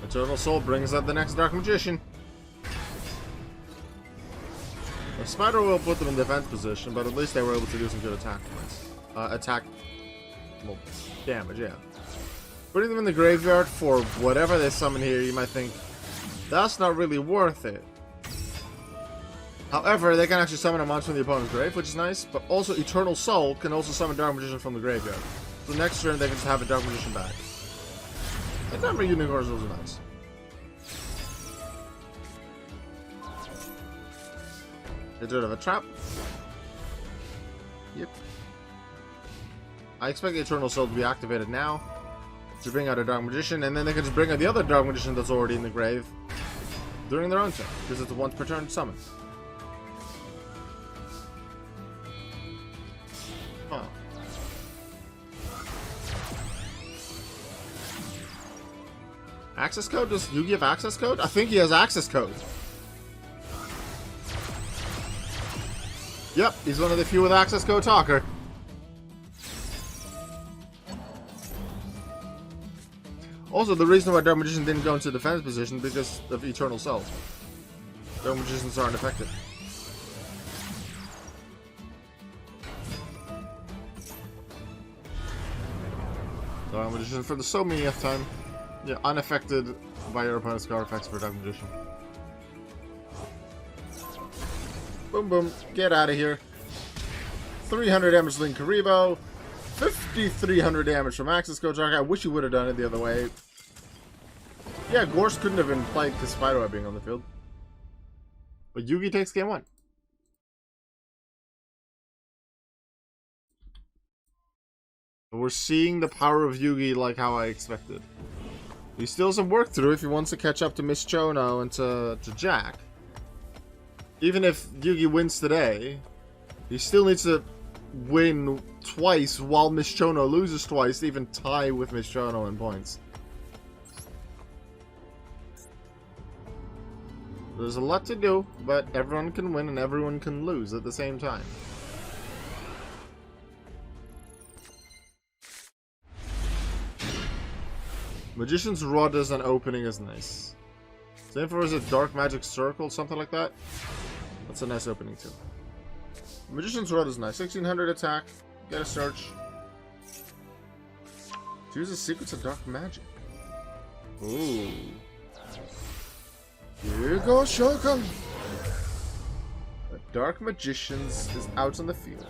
Eternal Soul brings up the next Dark Magician. The Spider will put them in defense position, but at least they were able to do some good attack points. Well, damage, yeah. Putting them in the graveyard for whatever they summon here, you might think, that's not really worth it. However, they can actually summon a monster from the opponent's grave, which is nice, but also Eternal Soul can also summon Dark Magician from the graveyard. So next turn, they can just have a Dark Magician back. And that Unicorns was nice. Get rid of a trap. Yep. I expect the Eternal Soul to be activated now to bring out a Dark Magician, and then they can just bring out the other Dark Magician that's already in the grave during their own turn, because it's a once per turn summon. Huh. Access code? Does Yugi have access code? I think he has access code. Yep, he's one of the few with access code talker. Also, the reason why Dark Magician didn't go into defense position because of Eternal Soul. Dark Magicians aren't effective. Dark Magician for the so many time. Yeah, unaffected by your opponent's card effects for Dark Magician. Boom boom, get out of here. 300 damage Link Karibo. 5,300 damage from Access Code Shark. I wish you would have done it the other way. Yeah, Gorse couldn't have been played because Spiderweb being on the field. But Yugi takes game 1. We're seeing the power of Yugi like how I expected. He still has some work to do if he wants to catch up to Miss Chono and to Jack. Even if Yugi wins today, he still needs to win twice while Miss Chono loses twice to even tie with Miss Chono in points. There's a lot to do, but everyone can win and everyone can lose at the same time. Magician's Rod as an opening is nice. Same for is it Dark Magic Circle, something like that? That's a nice opening too. Magician's Rod is nice. 1600 attack. Get a search. Choose the secrets of dark magic. Ooh. Here goes Shogun. The Dark Magicians is out on the field.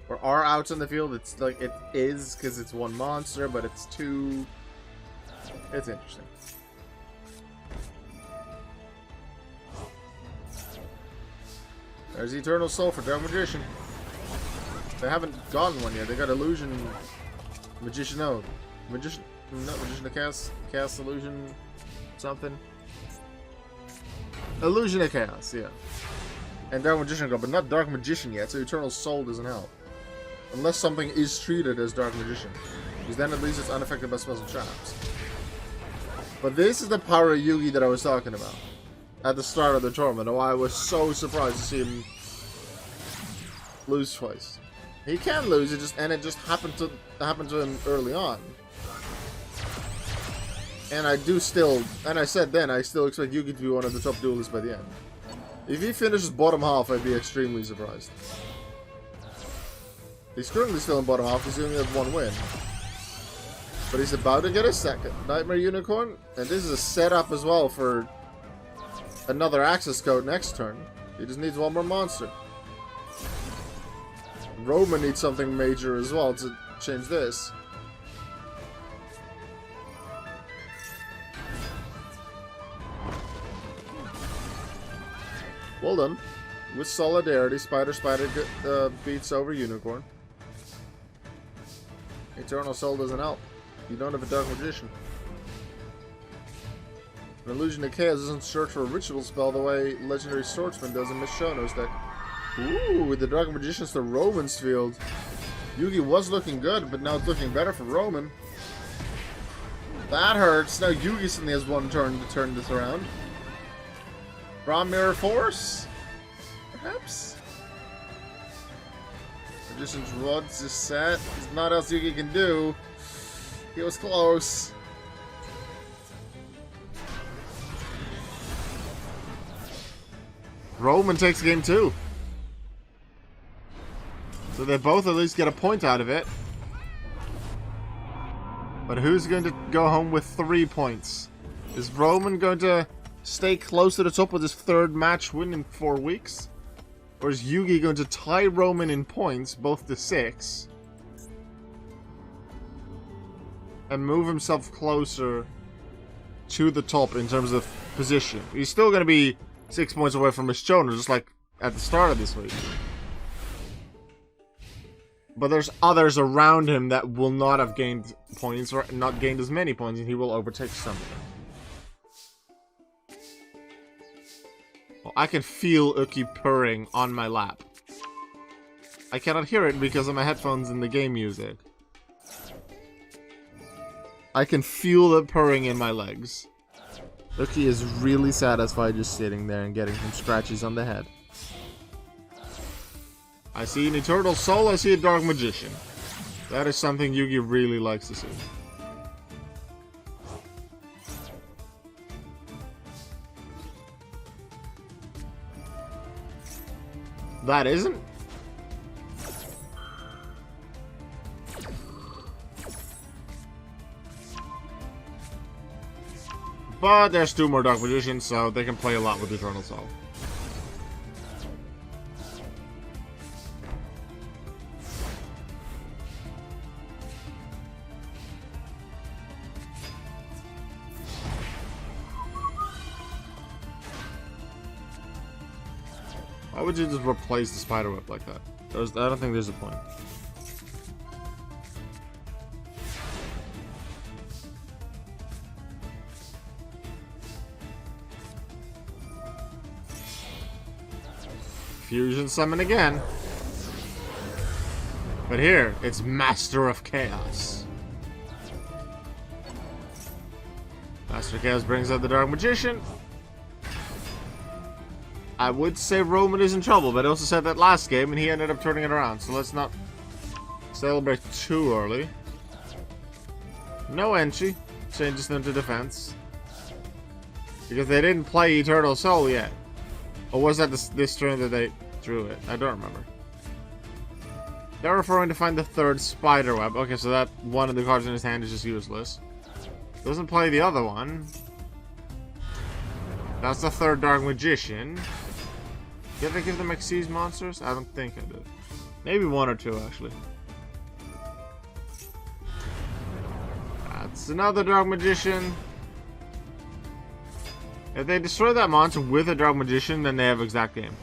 Or are out on the field. It's like it is because it's one monster, but it's two. It's interesting. There's Eternal Soul for Dark Magician. They haven't gotten one yet. They got Illusion Magician. No. Magician. Not Magician to cast Illusion something. Illusion of Chaos, yeah. And Dark Magician got, but not Dark Magician yet, so Eternal Soul doesn't help. Unless something is treated as Dark Magician. Because then at least it's unaffected by spells and traps. But this is the power of Yugi that I was talking about. At the start of the tournament, why I was so surprised to see him lose twice. He can lose, it just happened to him early on. And I said then, I still expect Yugi to be one of the top duelists by the end. If he finishes bottom half, I'd be extremely surprised. He's currently still in bottom half. He's only have one win. But he's about to get a second Nightmare Unicorn. And this is a setup as well for another access code next turn. He just needs one more monster. Roman needs something major as well to change this. Well done. With solidarity, Spider beats over Unicorn. Eternal Soul doesn't help. You don't have a Dark Magician. An Illusion of Chaos doesn't search for a ritual spell the way Legendary Swordsman does in Miss Shono's deck. Ooh, with the Dark Magicians to Roman's field. Yugi was looking good, but now it's looking better for Roman. That hurts. Now Yugi suddenly has one turn to turn this around. Braum Mirror Force? Perhaps? Magician's Rod's is set. There's not else Yugi can do. He was close. Roman takes game 2. So they both at least get a point out of it. But who's going to go home with 3 points? Is Roman going to stay close to the top with his 3rd match win in 4 weeks? Or is Yugi going to tie Roman in points, both to 6, and move himself closer to the top in terms of position? He's still going to be 6 points away from Miss Jonas, just like at the start of this week. But there's others around him that will not have gained points, or not gained as many points, and he will overtake some of them. Well, I can feel Uki purring on my lap. I cannot hear it because of my headphones and the game music. I can feel the purring in my legs. Uki is really satisfied just sitting there and getting some scratches on the head. I see an Eternal Soul, I see a Dark Magician. That is something Yugi really likes to see. That isn't? But there's 2 more Dark Magicians, so they can play a lot with Eternal Soul. Why would you just replace the spider whip like that? I don't think there's a point. Fusion summon again. But here, it's Master of Chaos. Master of Chaos brings out the Dark Magician. I would say Roman is in trouble, but I also said that last game, and he ended up turning it around. So let's not celebrate too early. No Enchi. Changes them to defense. Because they didn't play Eternal Soul yet. Or was that this turn that they drew it? I don't remember. They're referring to find the 3rd spider web. Okay, so that one of the cards in his hand is just useless. Doesn't play the other one. That's the 3rd Dark Magician. Did I give them Xyz monsters? I don't think I did. Maybe 1 or 2, actually. That's another Dark Magician. If they destroy that monster with a Dark Magician, then they have exact game.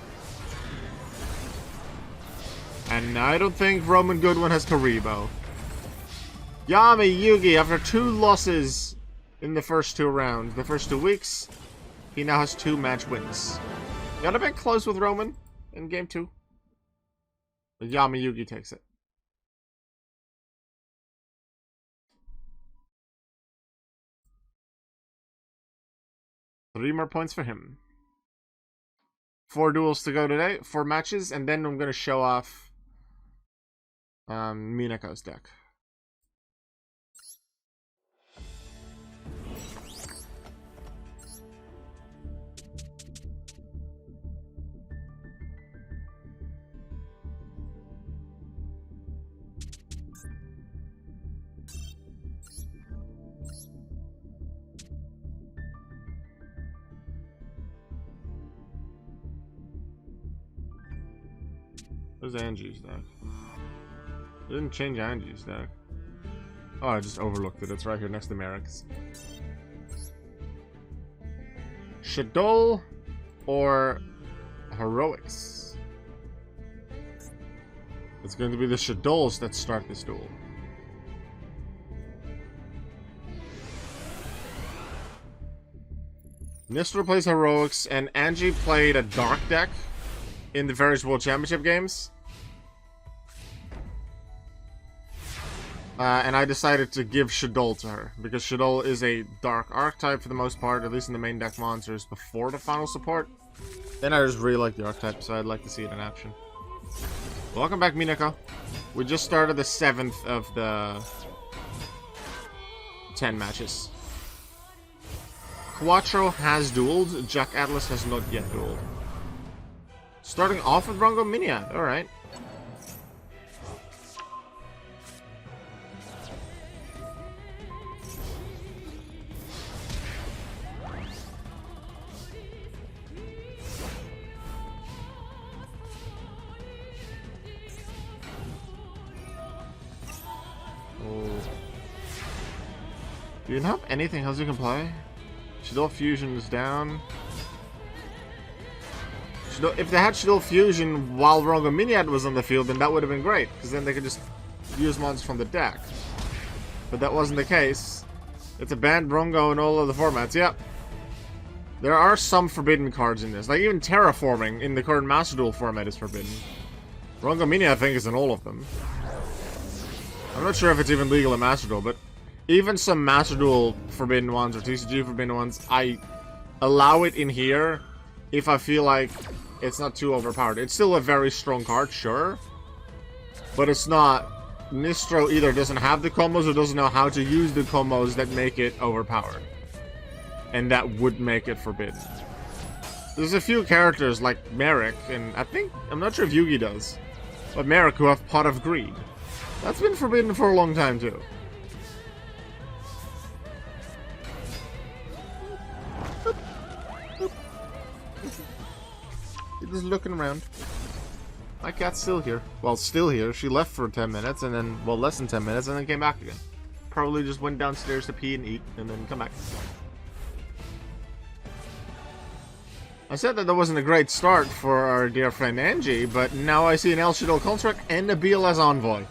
And I don't think Roman Goodwin has Karibo. Yami Yugi, after 2 losses in the first 2 rounds, the first 2 weeks, he now has 2 match wins. Got a bit close with Roman in game 2. But Yami Yugi takes it. Three more points for him. 4 duels to go today, 4 matches, and then I'm going to show off Minako's deck. Where's Angie's deck? I didn't change Angie's deck. Oh, I just overlooked it. It's right here next to Merrick's. Shaddoll or Heroics? It's going to be the Shaddolls that start this duel. Nistro plays Heroics, and Angie played a Dark deck in the various World Championship games. And I decided to give Shaddoll to her, because Shaddoll is a Dark archetype for the most part, at least in the main deck monsters, before the final support. And I just really like the archetype, so I'd like to see it in action. Welcome back, Minako. We just started the 7th of the 10 matches. Quattro has dueled, Jack Atlas has not yet dueled. Starting off with Rongo Miniad, alright. Do you have anything else you can play? Shaddoll Fusion is down. If they had Shaddoll Fusion while Rongo Miniad was on the field, then that would have been great, because then they could just use monsters from the deck. But that wasn't the case. It's a banned Rongo in all of the formats, yep. There are some forbidden cards in this. Like, even Terraforming in the current Master Duel format is forbidden. Rongo Miniad, I think, is in all of them. I'm not sure if it's even legal in Master Duel, but even some Master Duel forbidden ones or TCG forbidden ones, I allow it in here if I feel like it's not too overpowered. It's still a very strong card, sure, but it's not. Nistro either doesn't have the combos or doesn't know how to use the combos that make it overpowered, and that would make it forbidden. There's a few characters like Merrick, and I'm not sure if Yugi does, but Merrick, who have Pot of Greed. That's been forbidden for a long time too. Just looking around. My cat's still here. Well, still here. She left for 10 minutes and then, well, less than 10 minutes and then came back again. Probably just went downstairs to pee and eat and then come back. I said that wasn't a great start for our dear friend Angie, but now I see an El Shaddoll Construct and a BLS Envoy.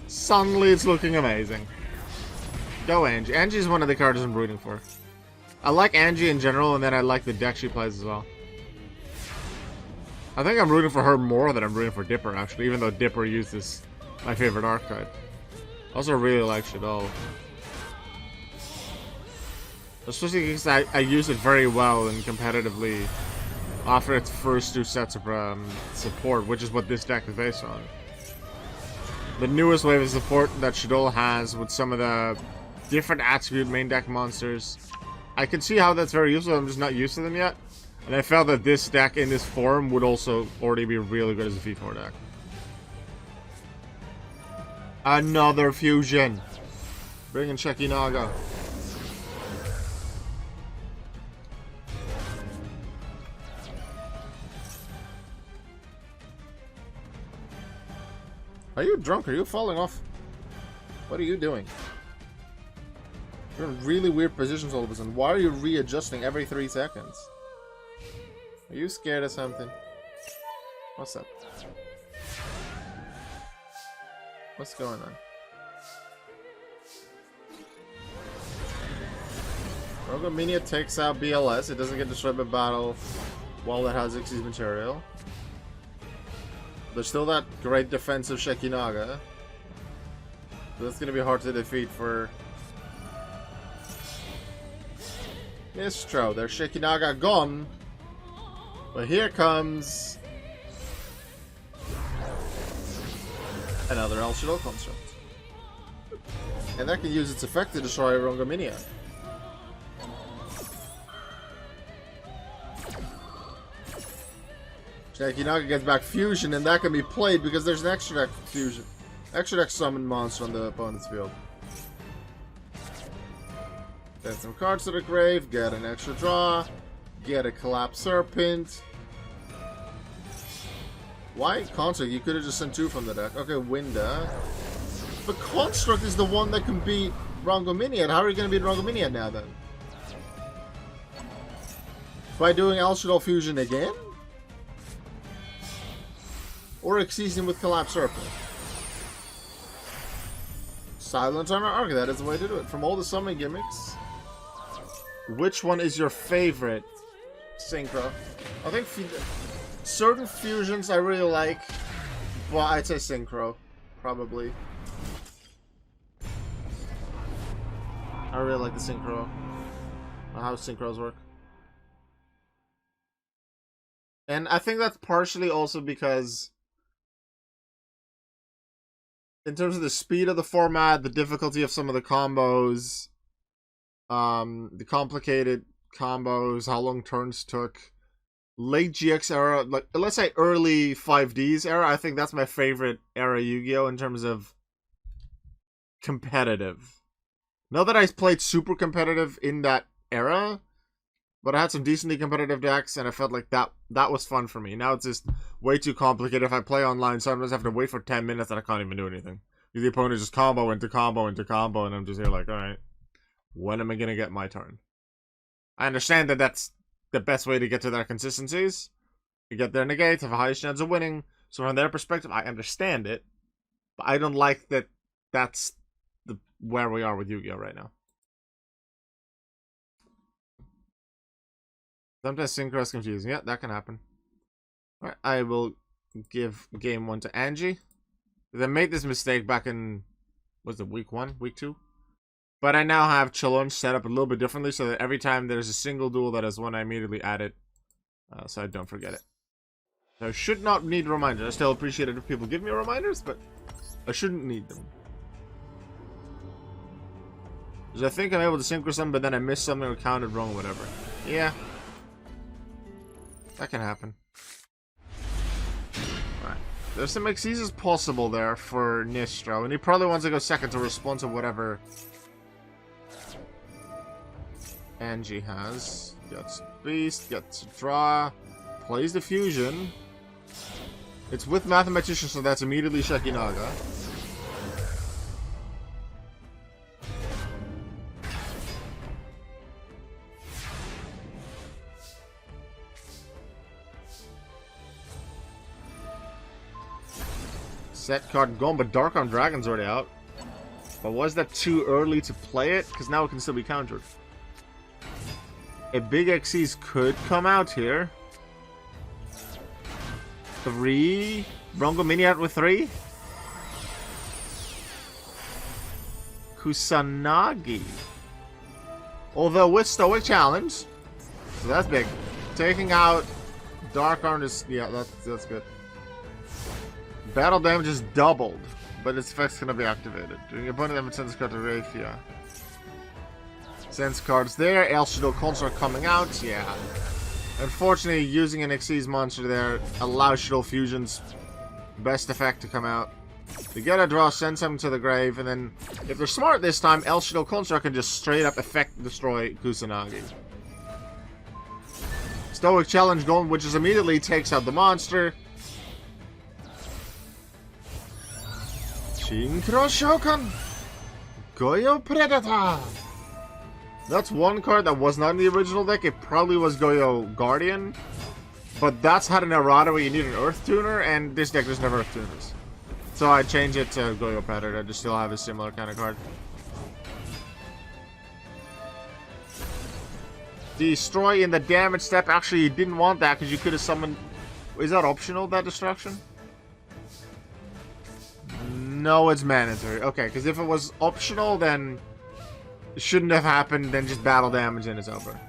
Suddenly it's looking amazing. Go Angie. Angie's one of the cards I'm rooting for. I like Angie in general, and then I like the deck she plays as well. I think I'm rooting for her more than I'm rooting for Dipper, actually, even though Dipper uses my favorite archetype. I also really like Shaddoll. Especially because I use it very well and competitively after its first 2 sets of support, which is what this deck is based on. The newest wave of support that Shaddoll has with some of the different attribute main deck monsters, I can see how that's very useful. I'm just not used to them yet. And I felt that this deck in this form would also already be really good as a V4 deck. Another fusion. Bring in Shekinaga. Are you drunk? Are you falling off? What are you doing? You're in really weird positions all of a sudden. Why are you readjusting every 3 seconds? Are you scared of something? What's up? What's going on? Rongo Miniad takes out BLS. It doesn't get destroyed by battle while it has Xyz material. There's still that great defensive Shekinaga. So that's gonna be hard to defeat for Nistro. There's Shekinaga gone. But here comes another El Shaddoll Construct. And that can use its effect to destroy Rongo Miniad. Shekinaga gets back Fusion, and that can be played because there's an extra deck Fusion. Extra deck summon monster on the opponent's field. Send some cards to the grave, get an extra draw, get a Collapse Serpent. Why Construct? You could have just sent 2 from the deck. Okay, Winda. But Construct is the one that can beat Rongominiad. How are you going to beat Rongominiad now, then? By doing Elshadol Fusion again? Or Exceeding with Collapse Circle? Silent Armor Arc, that is the way to do it. From all the summon gimmicks, which one is your favorite Synchro? I think certain fusions I really like, but I'd say Synchro, probably. I really like the Synchro. How Synchros work. And I think that's partially also because in terms of the speed of the format, the difficulty of some of the combos, the complicated combos, how long turns took, late GX era, like let's say early 5Ds era, I think that's my favorite era Yu-Gi-Oh! In terms of competitive. Not that I played super competitive in that era, but I had some decently competitive decks, and I felt like that was fun for me. Now it's just way too complicated. If I play online, sometimes I have to wait for 10 minutes and I can't even do anything. The opponent just combo into combo into combo, and I'm just here like, alright, when am I going to get my turn? I understand that that's the best way to get to their consistencies. You get their negate, have a high chance of winning. So from their perspective, I understand it. But I don't like that that's where we are with Yu-Gi-Oh! Right now. Sometimes Synchro is confusing. Yeah, that can happen. Alright, I will give game 1 to Angie. They made this mistake back in, was it week 1? Week 2? But I now have Challenge set up a little bit differently so that every time there's a single duel that is won, I immediately add it. So I don't forget it. So I should not need reminders. I still appreciate it if people give me reminders, but I shouldn't need them. Because I think I'm able to Synchro some, but then I missed something or counted wrong or whatever. Yeah. That can happen. Alright. There's some Exeges possible there for Nistro, and he probably wants to go second to respond to whatever Angie has. Gets Beast, gets a draw, plays the fusion. It's with Mathematician, so that's immediately Shekinaga. Set card gone, but Dark Arm Dragon's already out. But was that too early to play it? Because now it can still be countered. A big Xyz could come out here. 3. Rongominiad with 3. Kusanagi. Although with Stoic Challenge. So that's big. Taking out Dark Arm is... yeah, that's good. Battle damage is doubled, but its effect's gonna be activated. During your opponent damage sends a card to Rayfia. Sends cards there. Elshadol Construct coming out. Yeah. Unfortunately, using an Xyz monster there allows Shadowll Fusion's best effect to come out. They get a draw, send something to the grave, and then, if they're smart this time, Elshadol Construct can just straight up effect destroy Kusanagi. Stoic Challenge going, which is immediately takes out the monster. Synchro Shokan! Goyo Predator! That's one card that was not in the original deck. It probably was Goyo Guardian. But that's had an errata where you need an Earth Tuner, and this deck doesn't have Earth Tuners. So I changed it to Goyo Predator to still have a similar kind of card. Destroy in the damage step. Actually, you didn't want that because you could have summoned... is that optional, that destruction? No, it's mandatory. Okay, because if it was optional, then it shouldn't have happened. Then just battle damage and it's over.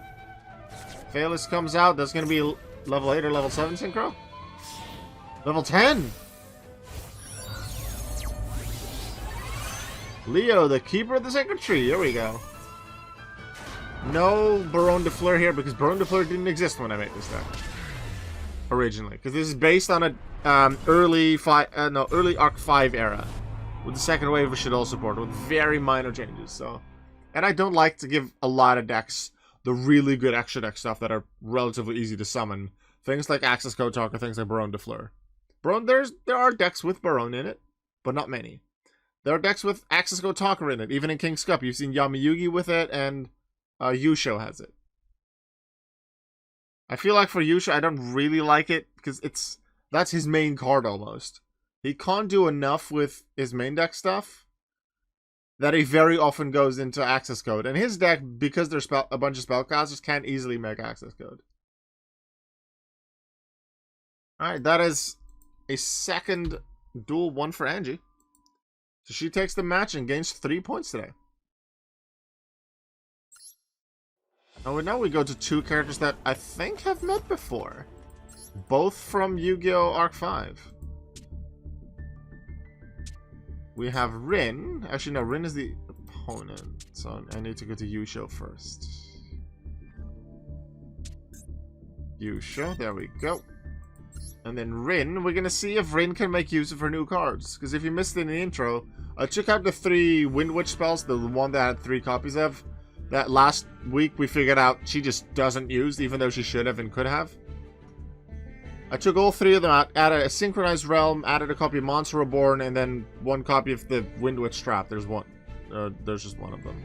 Phaelus comes out. That's going to be level 8 or level 7 Synchro? Level 10! Leo, the Keeper of the Sacred Tree. Here we go. No Baronne de Fleur here because Baronne de Fleur didn't exist when I made this deck. Originally. Because this is based on a early Arc 5 era. With the second wave of Shadowll support, with very minor changes, so... And I don't like to give a lot of decks the really good extra deck stuff that are relatively easy to summon. Things like Access Code Talk or things like Baronne de Fleur. Barone, there are decks with Barone in it, but not many. There are decks with Access Code Talker in it. Even in King's Cup, you've seen Yamayugi with it, and Yusho has it. I feel like for Yusho, I don't really like it, because that's his main card almost. He can't do enough with his main deck stuff that he very often goes into Access Code. And his deck, because there's a bunch of spellcasters, can't easily make Access Code. Alright, that is a second duel 1 for Angie. So she takes the match and gains 3 points today. And now we go to 2 characters that I think have met before. Both from Yu-Gi-Oh! Arc 5. We have Rin. Actually, no, Rin is the opponent. So I need to go to Yusho first. Yusho, there we go. And then Rin, we're going to see if Rin can make use of her new cards. Because if you missed it in the intro, I took out the 3 Wind Witch spells, the one that I had 3 copies of. That last week we figured out she just doesn't use, even though she should have and could have. I took all 3 of them out, added a Synchronized Realm, added a copy of Monster Reborn, and then 1 copy of the Wind Witch Trap. There's one. There's just one of them.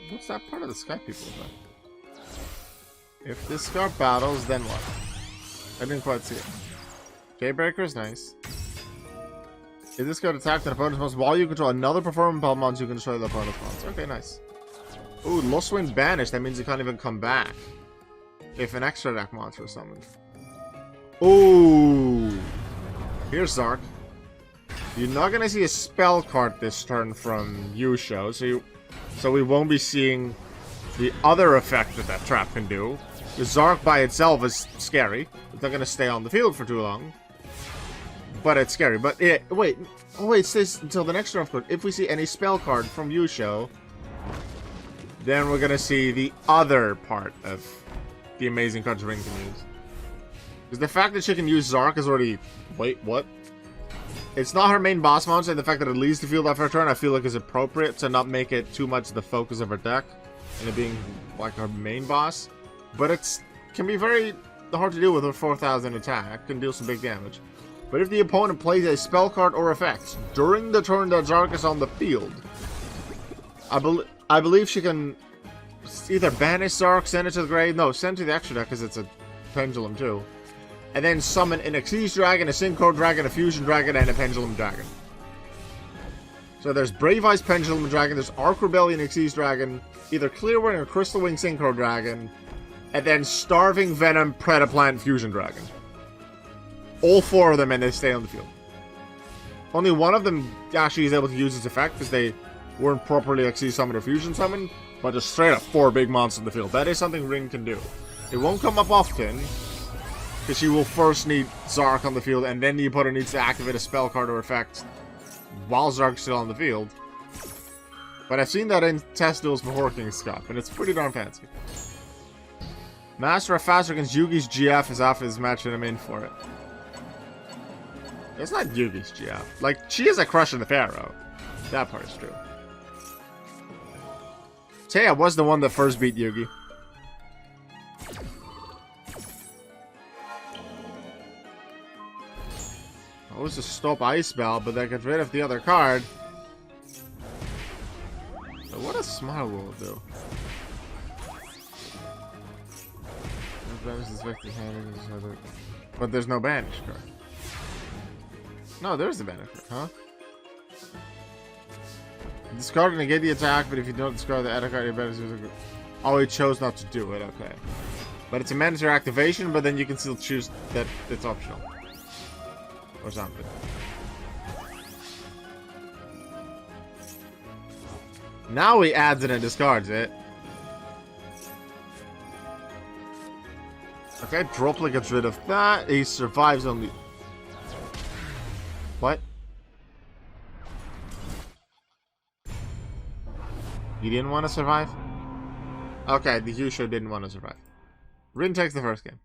What's that part of the Sky People about? If this Scar battles, then what? I didn't quite see it. Jaybreaker is nice. If this card attacks an opponent's monster while you control another performing Palmons, you can destroy the opponent's monster. Okay, nice. Ooh, Lostwind banished. That means you can't even come back if an extra deck monster is summoned. Ooh. Here's Zark. You're not gonna see a spell card this turn from Yusho, so we won't be seeing the other effect that trap can do. The Zark by itself is scary. It's not gonna stay on the field for too long. But it's scary. But wait, it stays until the next turn, of course. If we see any spell card from Yusho, then we're gonna see the other part of the amazing cards Rin can use. Because the fact that she can use Zark is already... Wait, what? It's not her main boss monster, and the fact that it leaves the field after her turn, I feel like is appropriate to not make it too much the focus of her deck, and it being like her main boss. But can be very hard to deal with her 4,000 attack, can deal some big damage. But if the opponent plays a spell card or effect during the turn that Zark is on the field, I believe she can either banish Zark, send it to the grave, no, send it to the extra deck because it's a pendulum too. And then summon an Xyz Dragon, a Synchro Dragon, a Fusion Dragon, and a Pendulum Dragon. So there's Brave Eyes Pendulum Dragon, there's Arc Rebellion Xyz Dragon, either Clearwing or Crystal Wing Synchro Dragon, and then Starving Venom Predaplant Fusion Dragon. All 4 of them, and they stay on the field. Only one of them actually is able to use its effect because they weren't properly Xyz Summon or Fusion Summon, but just straight up 4 big monsters in the field. That is something Rin can do. It won't come up often, because she will first need Zark on the field, and then the opponent needs to activate a spell card or effect while Zark's still on the field. But I've seen that in test duels before King's Cup, and it's pretty darn fancy. Master of Faster against Yugi's GF is after this match, and I'm in for it. It's not Yugi's GF. Like, she has a crush on the Pharaoh. That part is true. Taya was the one that first beat Yugi. I was to stop Ice Bell, but that gets rid of the other card. So what does Smile Will do? But there's no banish card. No, there's a banish card, huh? Discard and negate the attack, but if you don't discard the attack card, you better use it. Oh, he chose not to do it, okay. But it's a mandatory activation, but then you can still choose that it's optional. Or something. Now he adds it and discards it. Okay, Droplet gets rid of that. He survives on the... What? He didn't want to survive? Okay, the Yusho didn't want to survive. Rin takes the first game.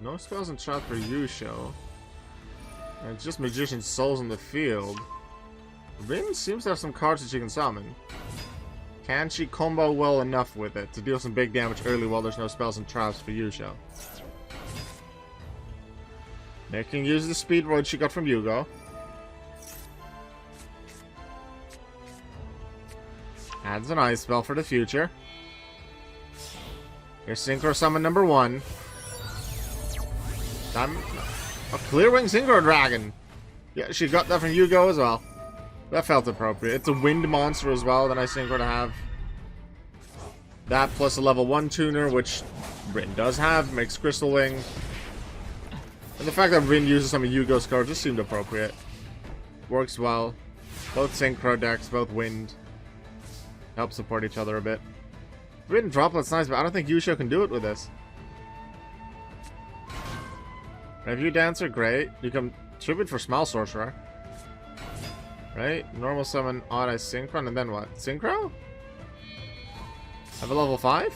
No spells and shot for Yusho. And it's just Magician's Souls in the field. Rin seems to have some cards that she can summon. Can she combo well enough with it to deal some big damage early while there's no spells and traps for Yusho? Making use of the speed roid she got from Yugo. Adds an ice spell for the future. Here's Synchro Summon number 1. A Clearwing Synchro Dragon. Yeah, she got that from Yugo as well. That felt appropriate. It's a wind monster as well that I synchro to have. That plus a level 1 tuner, which Rin does have, makes Crystal Wing. And the fact that Rin uses some of Yugo's cards just seemed appropriate. Works well. Both synchro decks, both wind. Help support each other a bit. Rin Droplet's nice, but I don't think Yusho can do it with this. Review Dancer, great. You can tribute for Smell Sorcerer. Right? Normal summon Odd Eye Synchron, and then what? Synchro? Have a level 5?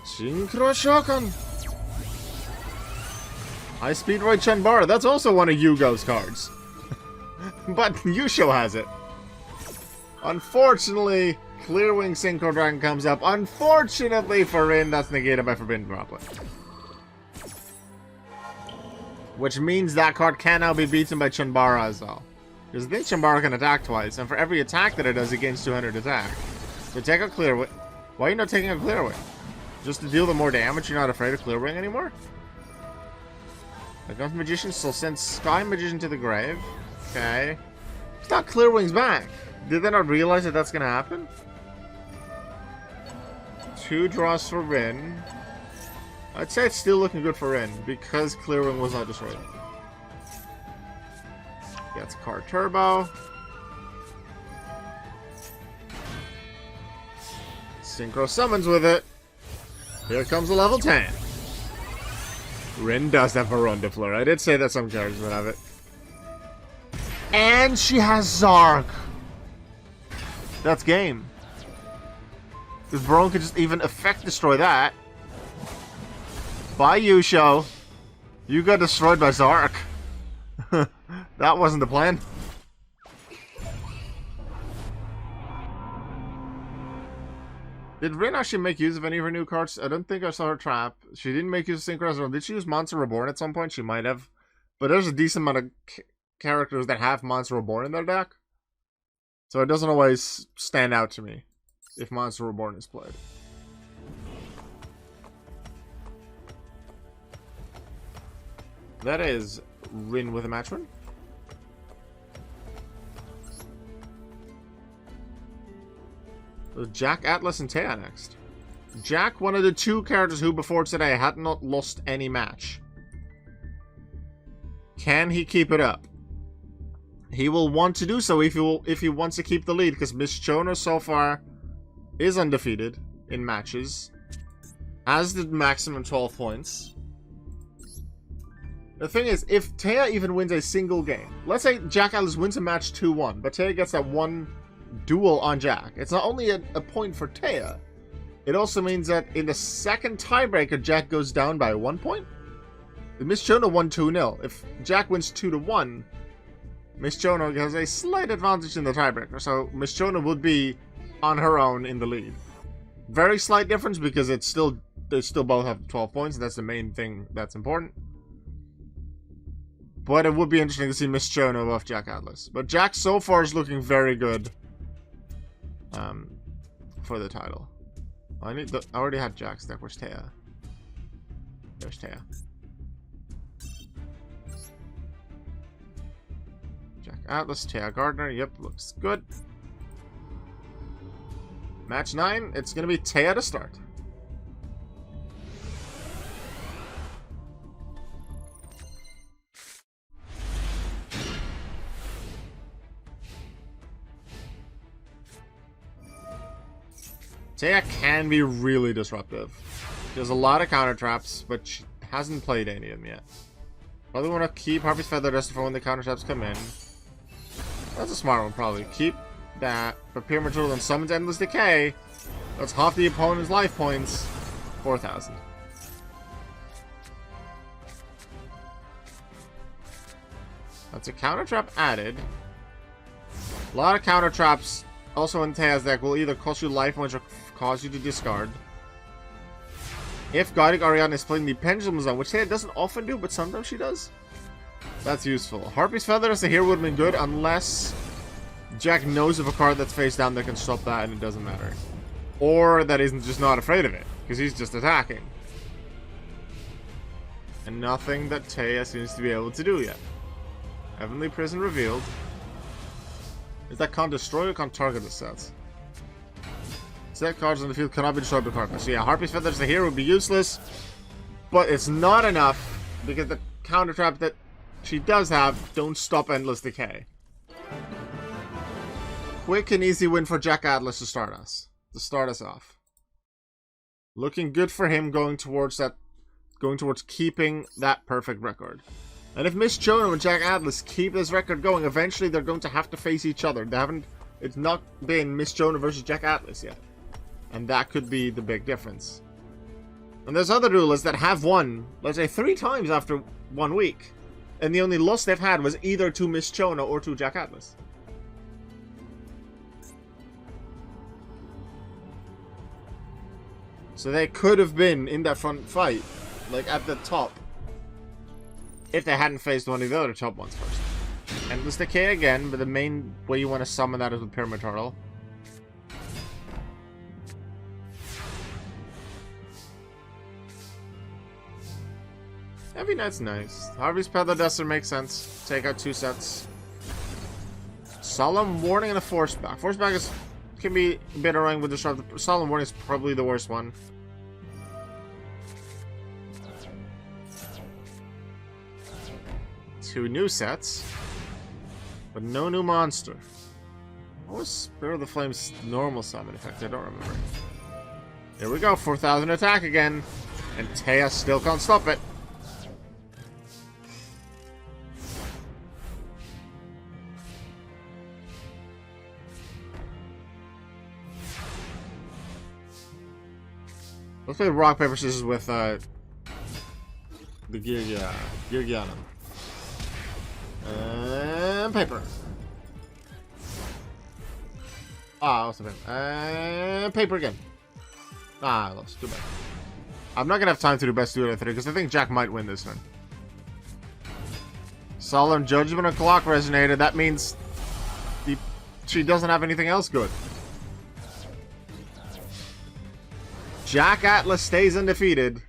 Synchro Shokan! High Speed Roid Chunbara, that's also one of Yugo's cards. But Yusho has it. Unfortunately, Clearwing Synchro Dragon comes up. Unfortunately for Rin, that's negated by Forbidden Droplet. Which means that card can now be beaten by Chunbara as well. Because I think Chunbara can attack twice, and for every attack that it does, it gains 200 attack. So take a Clearwing. Why are you not taking a Clearwing? Just to deal the more damage, you're not afraid of Clearwing anymore? There comes Magician, so send Sky Magician to the grave. Okay. It's not Clearwing's back. Did they not realize that that's going to happen? 2 draws for Rin. I'd say it's still looking good for Rin, because Clearwing was not destroyed. Gets card Turbo. Synchro summons with it. Here comes a level 10. Rin does have Verondifleur. I did say that some cards would have it. And she has Zark. That's game. Because Veron could just even effect destroy that. Bye, Yusho. You got destroyed by Zark. That wasn't the plan. Did Rin actually make use of any of her new cards? I don't think I saw her trap. She didn't make use of Synchro. Did she use Monster Reborn at some point? She might have. But there's a decent amount of characters that have Monster Reborn in their deck. So it doesn't always stand out to me if Monster Reborn is played. That is Rin with a match win. Jack, Atlas, and Taya next. Jack, one of the 2 characters who before today had not lost any match. Can he keep it up? He will want to do so if he wants to keep the lead, because Miss Chono so far is undefeated in matches. Has the maximum 12 points. The thing is, if Taya even wins a single game, let's say Jack Atlas wins a match 2-1, but Taya gets that 1 duel on Jack. It's not only a point for Taya, it also means that in the second tiebreaker, Jack goes down by 1 point. Miss Chono won 2-0. If Jack wins 2-1, Miss Chono has a slight advantage in the tiebreaker, so Miss Chono would be on her own in the lead. Very slight difference because they still both have 12 points, and that's the main thing that's important. But it would be interesting to see Miss Chono off Jack Atlas. But Jack so far is looking very good for the title. I already had Jack's deck. Where's Taya? There's Taya. Jack Atlas, Taya Gardner. Yep, looks good. Match 9. It's going to be Taya to start. Taya can be really disruptive. She has a lot of counter traps, but she hasn't played any of them yet. Probably want to keep Harpy's Feather Duster for when the counter traps come in. That's a smart one, probably. Keep that, but Pyramid Turtle then summons Endless Decay. That's half the opponent's life points. 4,000. That's a counter trap added. A lot of counter traps also in Taya's deck will either cost you life points or cause you to discard. If Guiding Ariadne is playing the Pendulum Zone, which Taya doesn't often do, but sometimes she does, that's useful. Harpy's Feather as the hero would have been good unless Jack knows of a card that's face down that can stop that and it doesn't matter. Or that isn't just not afraid of it, because he's just attacking. And nothing that Taya seems to be able to do yet. Heavenly Prison revealed. Is that can't destroy or can't target the sets? Set cards on the field cannot be destroyed by card. So yeah, Harpy's Feathers the hero would be useless, but it's not enough because the counter trap that she does have don't stop Endless Decay. Quick and easy win for Jack Atlas to start us off. Looking good for him going towards keeping that perfect record. And if Miss Chono and Jack Atlas keep this record going, eventually they're going to have to face each other. It's not been Miss Chono versus Jack Atlas yet. And that could be the big difference. And there's other duelists that have won, let's say 3 times after 1 week. And the only loss they've had was either to Miss Chono or to Jack Atlas. So they could have been in that front fight, like at the top, if they hadn't faced one of the other top ones first. Endless Decay again, but the main way you want to summon that is with Pyramid Turtle. Heavy Knight's nice. Harvey's Feather Duster makes sense. Take out 2 sets. Solemn Warning and a Force Back. Force Back can be a bit annoying with Disrupt. Solemn Warning is probably the worst one. Two new sets, but no new monster. What was Spirit of the Flames' normal summon effect? I don't remember. Here we go, 4,000 attack again, and Taya still can't stop it. Let's play rock, paper, scissors with the Geargiana. And paper. Ah, I lost a paper. And paper again. Ah, I lost. Too bad. I'm not gonna have time to do best duo of 3 because I think Jack might win this one. Solemn Judgment of Clock resonated. That means she doesn't have anything else good. Jack Atlas stays undefeated.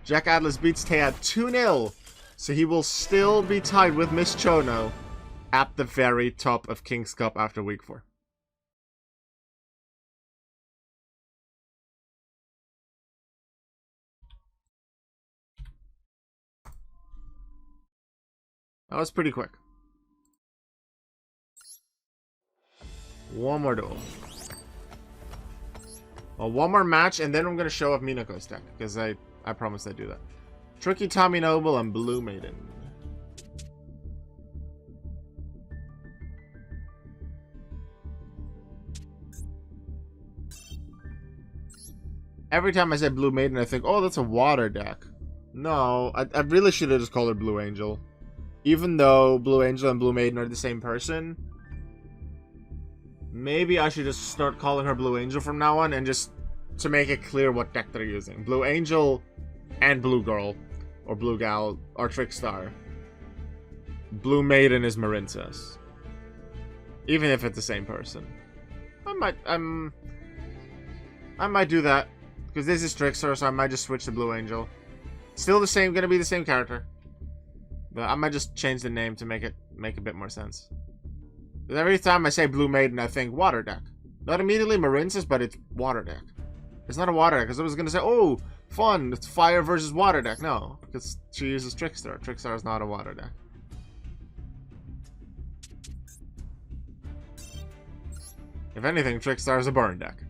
Jack Atlas beats Taya 2-0. So he will still be tied with Miss Chono at the very top of King's Cup after week 4. That was pretty quick. One more duel. Well, one more match, and then I'm going to show off Minako's deck, because I promised I'd do that. Tricky Tommy Noble and Blue Maiden. Every time I say Blue Maiden, I think, oh, that's a water deck. No, I really should have just called her Blue Angel. even though Blue Angel and Blue Maiden are the same person, maybe I should just start calling her Blue Angel from now on, and just to make it clear what deck they're using. Blue Angel and Blue Girl, or Blue Gal, are Trickstar. Blue Maiden is Marincess. Even if it's the same person. I might do that. Because this is Trickstar, so I might just switch to Blue Angel. Still the same, gonna be the same character. But I might just change the name to make a bit more sense. Because every time I say Blue Maiden, I think Water Deck. Not immediately Marincess, but it's Water Deck. It's not a Water Deck, because I was gonna say, oh, fun, it's Fire versus Water Deck. No, because she uses Trickstar. Trickstar is not a Water Deck. If anything, Trickstar is a burn deck.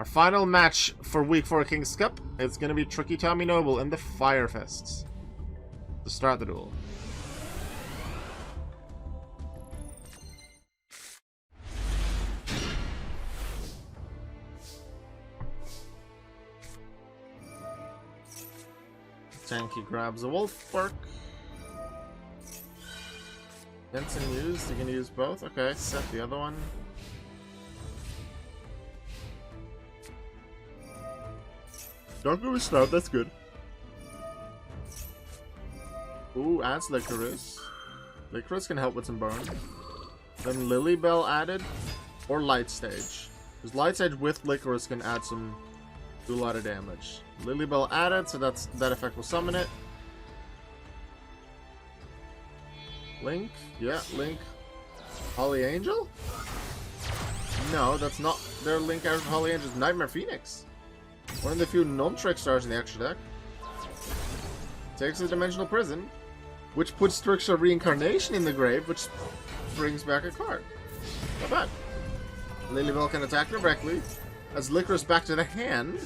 Our final match for Week 4 King's Cup is going to be Tricky Tommy Noble and the Fire Fists to start the duel. Tanky grabs a Wolfbark. Jensen used. You're gonna use both? Okay, set the other one. Darkroom Snout, that's good. Ooh, adds Licorice. Licorice can help with some burn. Then Lilybell added, or Light Stage. Because Light Stage with Licorice can add do a lot of damage. Lilybell added, so that effect will summon it. Link? Yeah, Link. Holly Angel? No, that's not their Link out of Holly Angel's Nightmare Phoenix. One of the few non-Trickstars in the extra deck. Takes a Dimensional Prison, which puts Trickstar Reincarnation in the grave, which brings back a card. Not bad. Lilybell can attack directly. As Licorice back to the hand.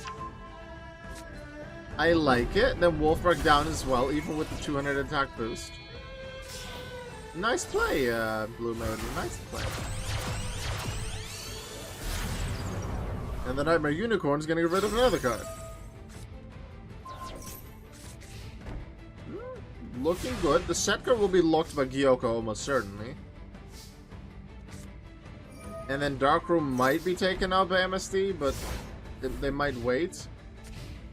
I like it. Then Wolfbark down as well, even with the 200 attack boost. Nice play, Blue Maiden. Nice play. And the Nightmare Unicorn's gonna get rid of another card. Looking good. The set card will be locked by Gyoko almost certainly. And then Darkroom might be taken out by MSD, but they might wait.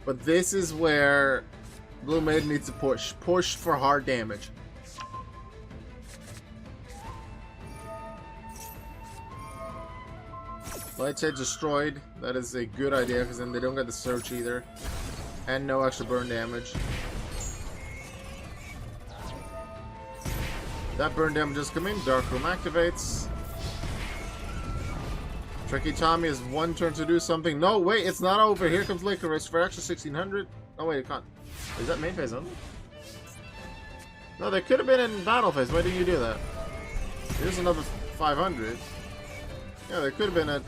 But this is where Blue Maiden needs to push. Push for hard damage. Light Stage destroyed. That is a good idea, because then they don't get the search either. And no extra burn damage. That burn damage is coming. Darkroom activates. Tricky Tommy has one turn to do something. No, wait, it's not over. Here comes Licorice for extra 1600. Oh, wait, it can't. Is that main phase only? No, they could have been in battle phase. Why didn't you do that? Here's another 500. Yeah, they could have been at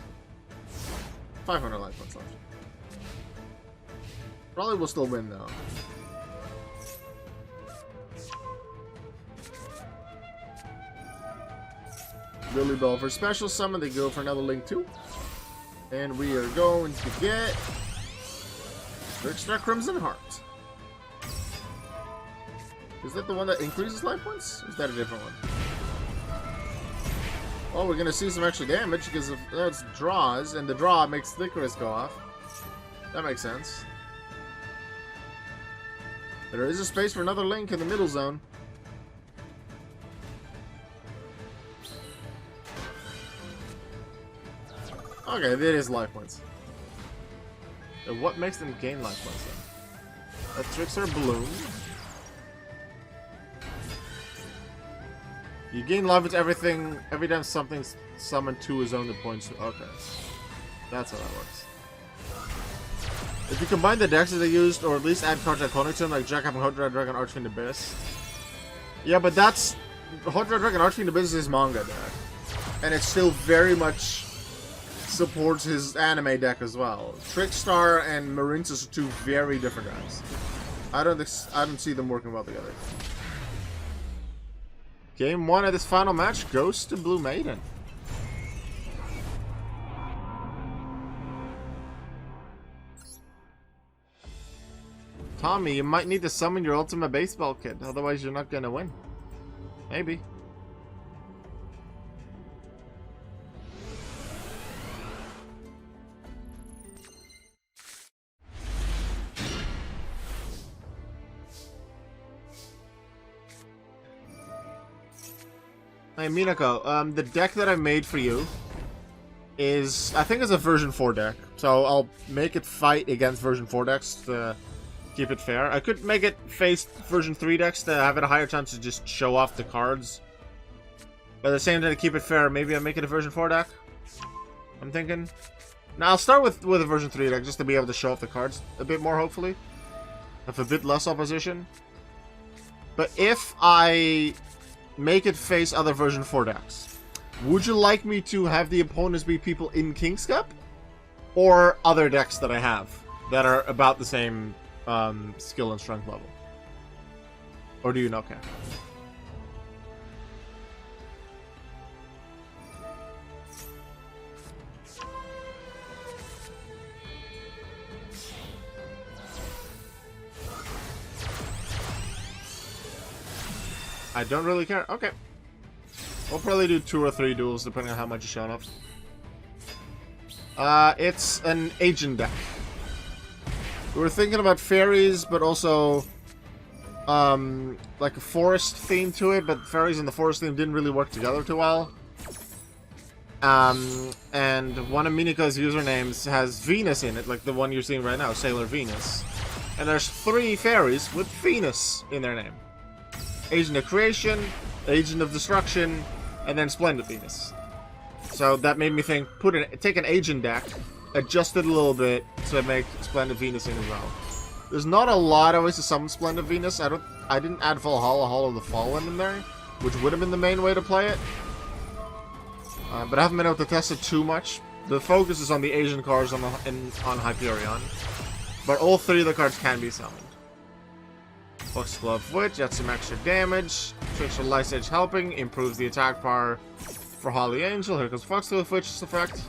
500 life points left. Probably will still win though. Lilybell for special summon. They go for another Link 2. And we are going to get Trickstar Crimson Heart. Is that the one that increases life points? Or is that a different one? Oh, we're gonna see some extra damage because of that's draws, and the draw makes Licorice go off. That makes sense. There is a space for another Link in the middle zone. Okay, that is life points. And what makes them gain life points then? A Trickstar Bloom. You gain life with everything every time something's summoned to a zone that points to. Okay. That's how that works. If you combine the decks that they used, or at least add cards iconic to them, like Jack having Hot Red Dragon, Archfiend Abyss. Yeah, but that's. Hot Red Dragon, Archfiend Abyss is his manga deck. And it still very much supports his anime deck as well. Trickstar and Marincess are two very different decks. I don't see them working well together. Game 1 of this final match goes to Blue Maiden. Tommy, you might need to summon your ultimate baseball kid, otherwise you're not gonna win. Maybe. Hey Minako, the deck that I made for you is, I think it's a version 4 deck. So I'll make it fight against version 4 decks to keep it fair. I could make it face version 3 decks to have it a higher chance to just show off the cards. But at the same time, to keep it fair, maybe I make it a version 4 deck. I'm thinking. Now I'll start with a version 3 deck just to be able to show off the cards a bit more, hopefully. Have a bit less opposition. But if I make it face other version 4 decks, would you like me to have the opponents be people in King's Cup? Or other decks that I have that are about the same skill and strength level? Or do you not care? I don't really care. Okay. We'll probably do 2 or 3 duels depending on how much is shown up. It's an agent deck. We were thinking about fairies, but also like a forest theme to it, but fairies and the forest theme didn't really work together too well. And one of Miniko's usernames has Venus in it, like the one you're seeing right now, Sailor Venus. And there's 3 fairies with Venus in their name. Agent of Creation, Agent of Destruction, and then Splendid Venus. So that made me think, take an agent deck, adjust it a little bit to make Splendid Venus in as well. There's not a lot of ways to summon Splendid Venus. I didn't add Valhalla Hall of the Fallen in there, which would have been the main way to play it. But I haven't been able to test it too much. The focus is on the Asian cards on Hyperion. But all 3 of the cards can be summoned. Foxglove of Witch, that's some extra damage. Switch to Light Edge Helping, improves the attack power for Holly Angel. Here comes Foxglove of Witch's effect.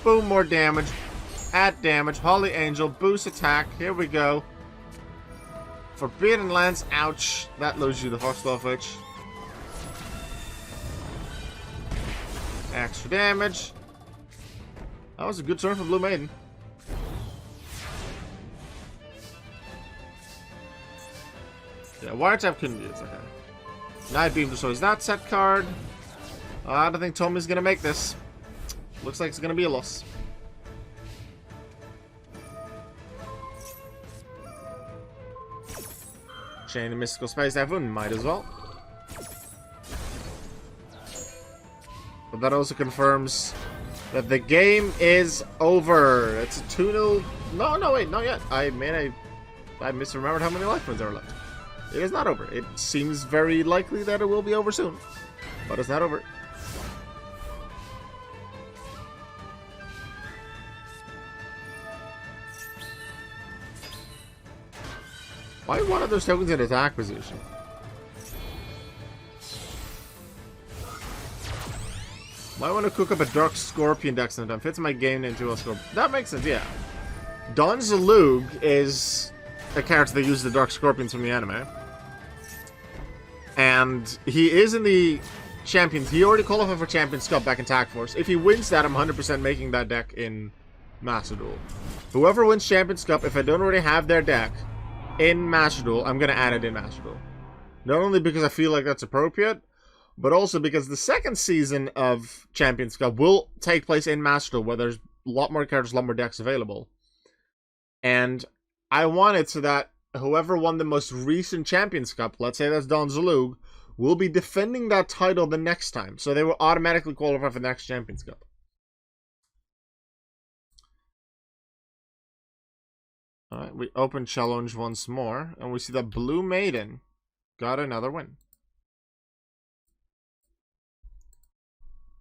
Boom, more damage. Add damage. Holly Angel, boost attack. Here we go. Forbidden Lance, ouch. That loses you the Foxglove of Witch. Extra damage. That was a good turn for Blue Maiden. Yeah, Wiretap couldn't be used, okay. Night Beam destroys that set card. I don't think Tommy's gonna make this. Looks like it's gonna be a loss. Chain of Mystical Space Typhoon, might as well. But that also confirms that the game is over. It's a 2-0. No, wait, not yet. I misremembered how many life points there are left. It is not over. It seems very likely that it will be over soon. But it's not over. Why one of those tokens in attack position? Might want to cook up a Dark Scorpion deck sometime. Fits my game into a Scorpion. That makes sense, yeah. Don Zalug is a character that uses the Dark Scorpions from the anime. And he is in the Champions. He already qualified for Champions Cup back in Tag Force. If he wins that, I'm 100% making that deck in Master Duel. Whoever wins Champions Cup, if I don't already have their deck in Master Duel, I'm going to add it in Master Duel. Not only because I feel like that's appropriate, but also because the second season of Champions Cup will take place in Master Duel, where there's a lot more characters, a lot more decks available. And I want it so that whoever won the most recent Champions Cup, let's say that's Don Zalug, will be defending that title the next time. So they will automatically qualify for the next Champions Cup. Alright, we open challenge once more, and we see that Blue Maiden got another win.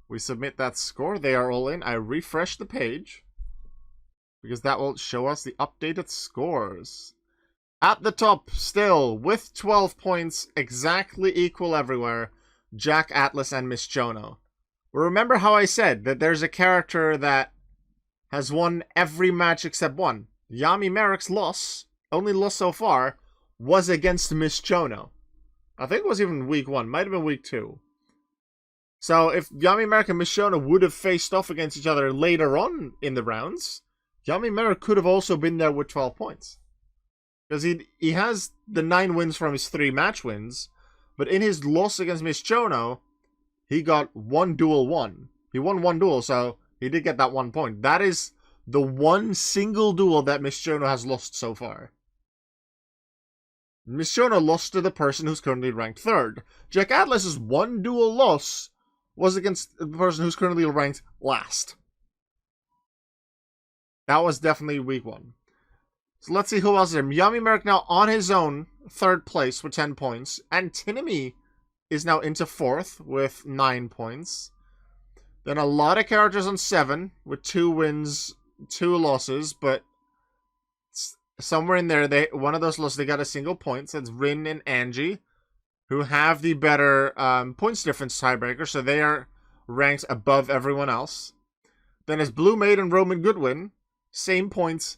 We submit that score. They are all in. I refresh the page, because that will show us the updated scores. At the top, still, with 12 points, exactly equal everywhere, Jack Atlas and Miss Chono. Remember how I said that there's a character that has won every match except one? Yami Merrick's loss, only loss so far, was against Miss Chono. I think it was even week 1, might have been week 2. So if Yami Merrick and Miss Chono would have faced off against each other later on in the rounds, Yami Merrick could have also been there with 12 points. Because he has the 9 wins from his 3 match wins, but in his loss against Miss Chono, he got 1 duel won. He won 1 duel, so he did get that 1 point. That is the one single duel that Miss Chono has lost so far. Miss Chono lost to the person who's currently ranked 3rd. Jack Atlas's 1 duel loss was against the person who's currently ranked last. That was definitely week 1. So let's see who else is there. Yami Merrick now on his own, 3rd place with 10 points. Antinomy is now into 4th with 9 points. Then a lot of characters on 7 with 2 wins, 2 losses, but somewhere in there, one of those losses, they got a single point. So it's Rin and Angie, who have the better points difference tiebreaker, so they are ranked above everyone else. Then it's Blue Maid and Roman Goodwin. Same points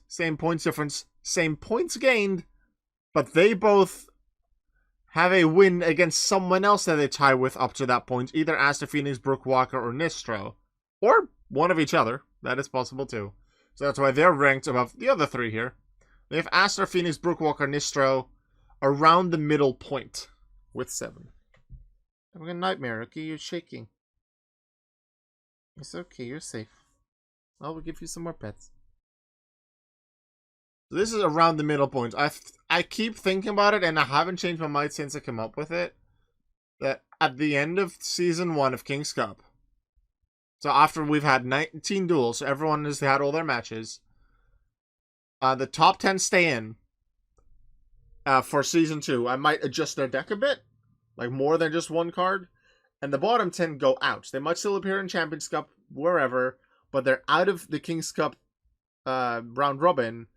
difference, same points gained, but they both have a win against someone else that they tie with up to that point, either Aster Phoenix, Brooke Walker, or Nistro. Or one of each other. That is possible too. So that's why they're ranked above the other 3 here. They have Aster Phoenix, Brooke Walker, Nistro around the middle point with 7. Having a nightmare, okay? You're shaking. It's okay, you're safe. I will give you some more pets. So this is around the middle point. I keep thinking about it, and I haven't changed my mind since I came up with it. That at the end of Season 1 of King's Cup, so after we've had 19 duels, so everyone has had all their matches, the top 10 stay in for Season 2. I might adjust their deck a bit, like more than just 1 card, and the bottom 10 go out. They might still appear in Champions Cup, wherever, but they're out of the King's Cup round robin,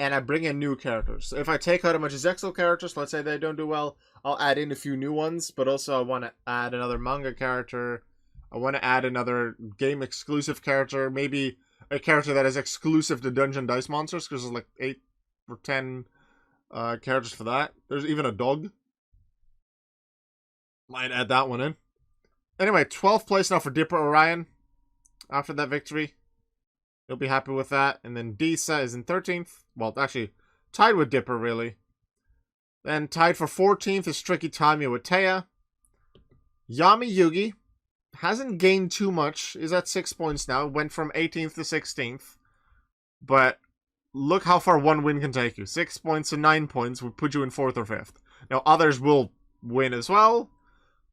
and I bring in new characters. So if I take out a bunch of Zexal characters, let's say they don't do well, I'll add in a few new ones, but also I want to add another manga character. I want to add another game-exclusive character, maybe a character that is exclusive to Dungeon Dice Monsters, because there's like 8 or 10 characters for that. There's even a dog. Might add that one in. Anyway, 12th place now for Dipper Orion. After that victory, you'll be happy with that. And then Disa is in 13th. Well, actually, tied with Dipper, really. Then tied for 14th is Tricky Tommy with Taya. Yami Yugi hasn't gained too much. Is at 6 points now. Went from 18th to 16th. But look how far 1 win can take you. 6 points to 9 points would put you in 4th or 5th. Now, others will win as well.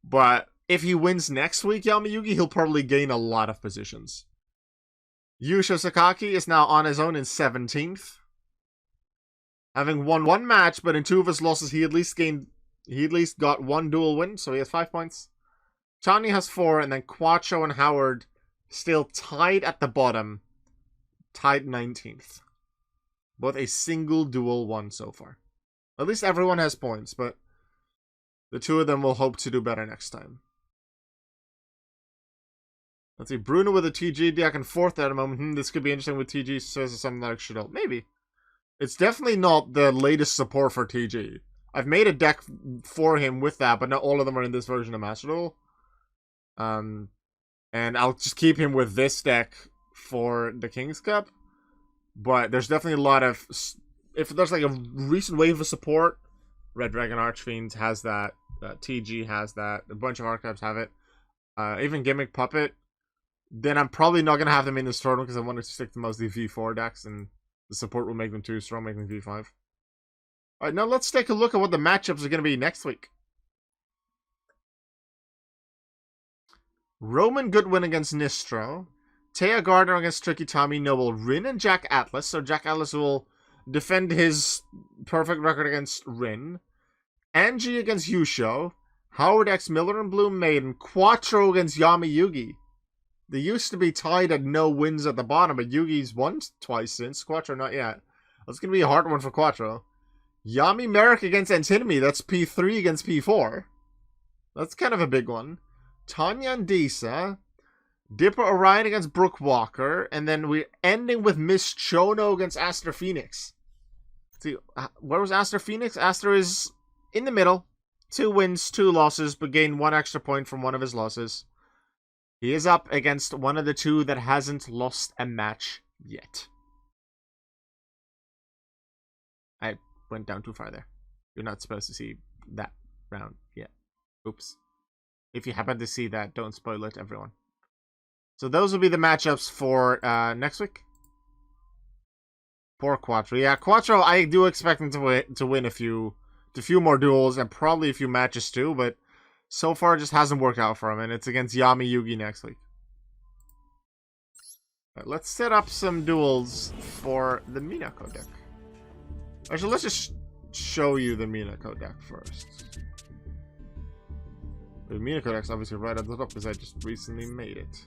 But if he wins next week, Yami Yugi, he'll probably gain a lot of positions. Yusha Sakaki is now on his own in 17th. Having won 1 match, but in 2 of his losses, he at least got 1 dual win, so he has 5 points. Chani has 4, and then Quattro and Howard still tied at the bottom. Tied 19th. Both a single dual won so far. At least everyone has points, but the 2 of them will hope to do better next time. Let's see, Bruno with a TG deck in 4th at the moment. This could be interesting with TG, so this is something that I should help. Maybe. It's definitely not the latest support for TG. I've made a deck for him with that, but not all of them are in this version of Master Duel. And I'll just keep him with this deck for the King's Cup. But there's definitely a lot of... If there's like a recent wave of support, Red Dragon Archfiend has that. TG has that. A bunch of archives have it. Even Gimmick Puppet. Then I'm probably not going to have them in this tournament because I want to stick to mostly V4 decks, and the support will make them too strong, make them V5. Alright, now let's take a look at what the matchups are going to be next week. Roman Goodwin against Nistro. Taya Gardner against Tricky Tommy Noble. Rin and Jack Atlas. So Jack Atlas will defend his perfect record against Rin. Angie against Yusho. Howard X Miller and Blue Maiden. Quattro against Yami Yugi. They used to be tied at no wins at the bottom, but Yugi's won twice since. Quattro not yet. That's going to be a hard one for Quattro. Yami Merrick against Antinomy. That's P3 against P4. That's kind of a big one. Tanya and Disa. Dipper Orion against Brooke Walker, and then we're ending with Miss Chono against Aster Phoenix. See, where was Aster Phoenix? Aster is in the middle. 2 wins, 2 losses, but gained 1 extra point from one of his losses. He is up against one of the 2 that hasn't lost a match yet. I went down too far there. You're not supposed to see that round yet. Oops. If you happen to see that, don't spoil it, everyone. So those will be the matchups for next week. Poor Quattro. Yeah, Quattro, I do expect him to win a few more duels and probably a few matches too, but so far it just hasn't worked out for him, and it's against Yami Yugi next week. Right, let's set up some duels for the Minako deck. Actually, let's just show you the Minako deck first. The Minako deck's obviously right at the top because I just recently made it.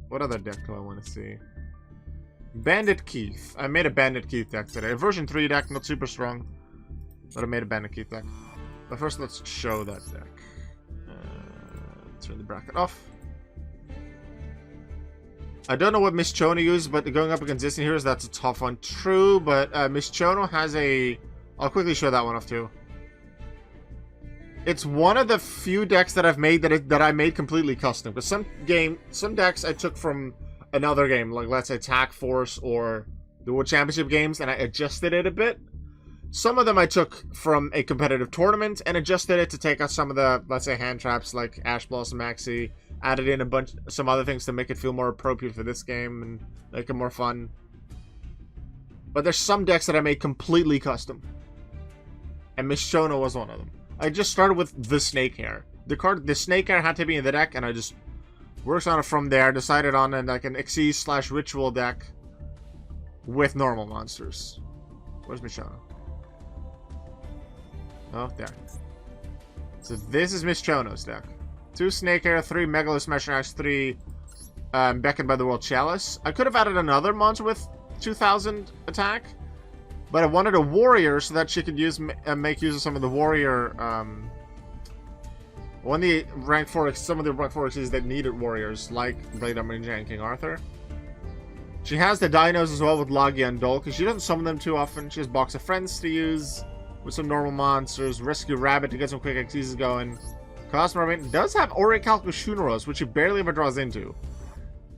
What other deck do I want to see? Bandit Keith. I made a Bandit Keith deck today. A version 3 deck, not super strong. But I made a Bandit Keith deck. But first, let's show that deck. Turn the bracket off. I don't know what Miss Chono used, but going up against Disney Heroes, that's a tough one. True, but Miss Chono has a... I'll quickly show that one off too. It's one of the few decks that I've made that I made completely custom. Because some decks I took from another game, like let's say Attack Force or the World Championship games, and I adjusted it a bit. Some of them I took from a competitive tournament and adjusted it to take out some of the, let's say, hand traps like Ash Blossom Maxi. Added in some other things to make it feel more appropriate for this game and make it more fun. But there's some decks that I made completely custom. And Miss Chono was one of them. I just started with the Snake Hair. The Snake Hair had to be in the deck, and I just worked on it from there. Decided on like an Xyz/Ritual deck with normal monsters. Where's Miss Chono? Oh, there. So this is Miss Chono's deck. 2 Snake Hair, 3 Megalith Smashing Axe, 3 Beckoned by the World Chalice. I could have added another monster with 2000 attack, but I wanted a warrior so that she could make use of some of the warrior, some of the rank 4 Xyzs that needed warriors, like Blade of Ninja and King Arthur. She has the dinos as well with Logia and Dol, because she doesn't summon them too often. She has Box of Friends to use with some normal monsters. Rescue Rabbit to get some quick Xyzs going. Cosmo Mermaid does have Orichalcos Shuneros, which she barely ever draws into.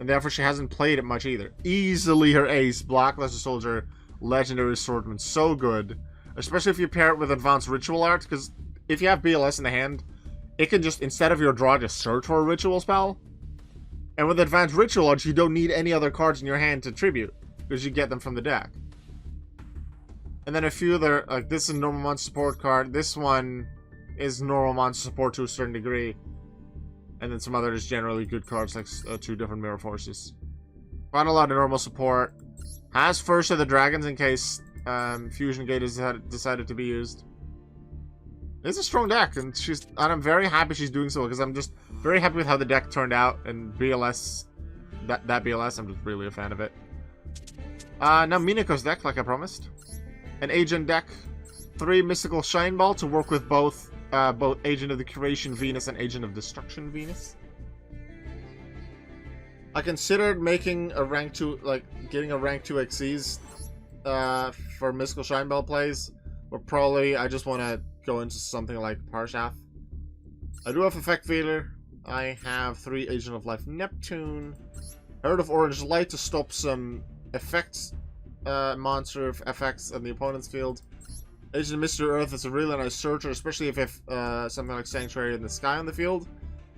And therefore she hasn't played it much either. Easily her ace, Black Luster Soldier, Legendary Swordman. So good. Especially if you pair it with Advanced Ritual Art, because if you have BLS in the hand, it can just, instead of your draw, just search for a ritual spell. And with Advanced Ritual Art, you don't need any other cards in your hand to tribute, because you get them from the deck. And then a few other, like this is a normal monster support card. This one is normal monster support to a certain degree. And then some other just generally good cards, like 2 different Mirror Forces. Quite a lot of normal support. Has First of the Dragons in case Fusion Gate has decided to be used. It's a strong deck, and I'm very happy she's doing so, because I'm just very happy with how the deck turned out, and BLS, that BLS, I'm just really a fan of it. Now Minako's deck, like I promised. An Agent deck, 3 Mystical Shine Ball to work with both Agent of the Creation Venus and Agent of Destruction Venus. I considered making a rank 2, like getting a rank 2 Xyz for Mystical Shine Ball plays, but probably I just want to go into something like Parshath. I do have Effect Failure. I have 3 Agent of Life Neptune. Herd of Orange Light to stop some effects, monster effects on the opponent's field. Agent of Mystery Earth is a really nice searcher, especially if you have something like Sanctuary in the Sky on the field.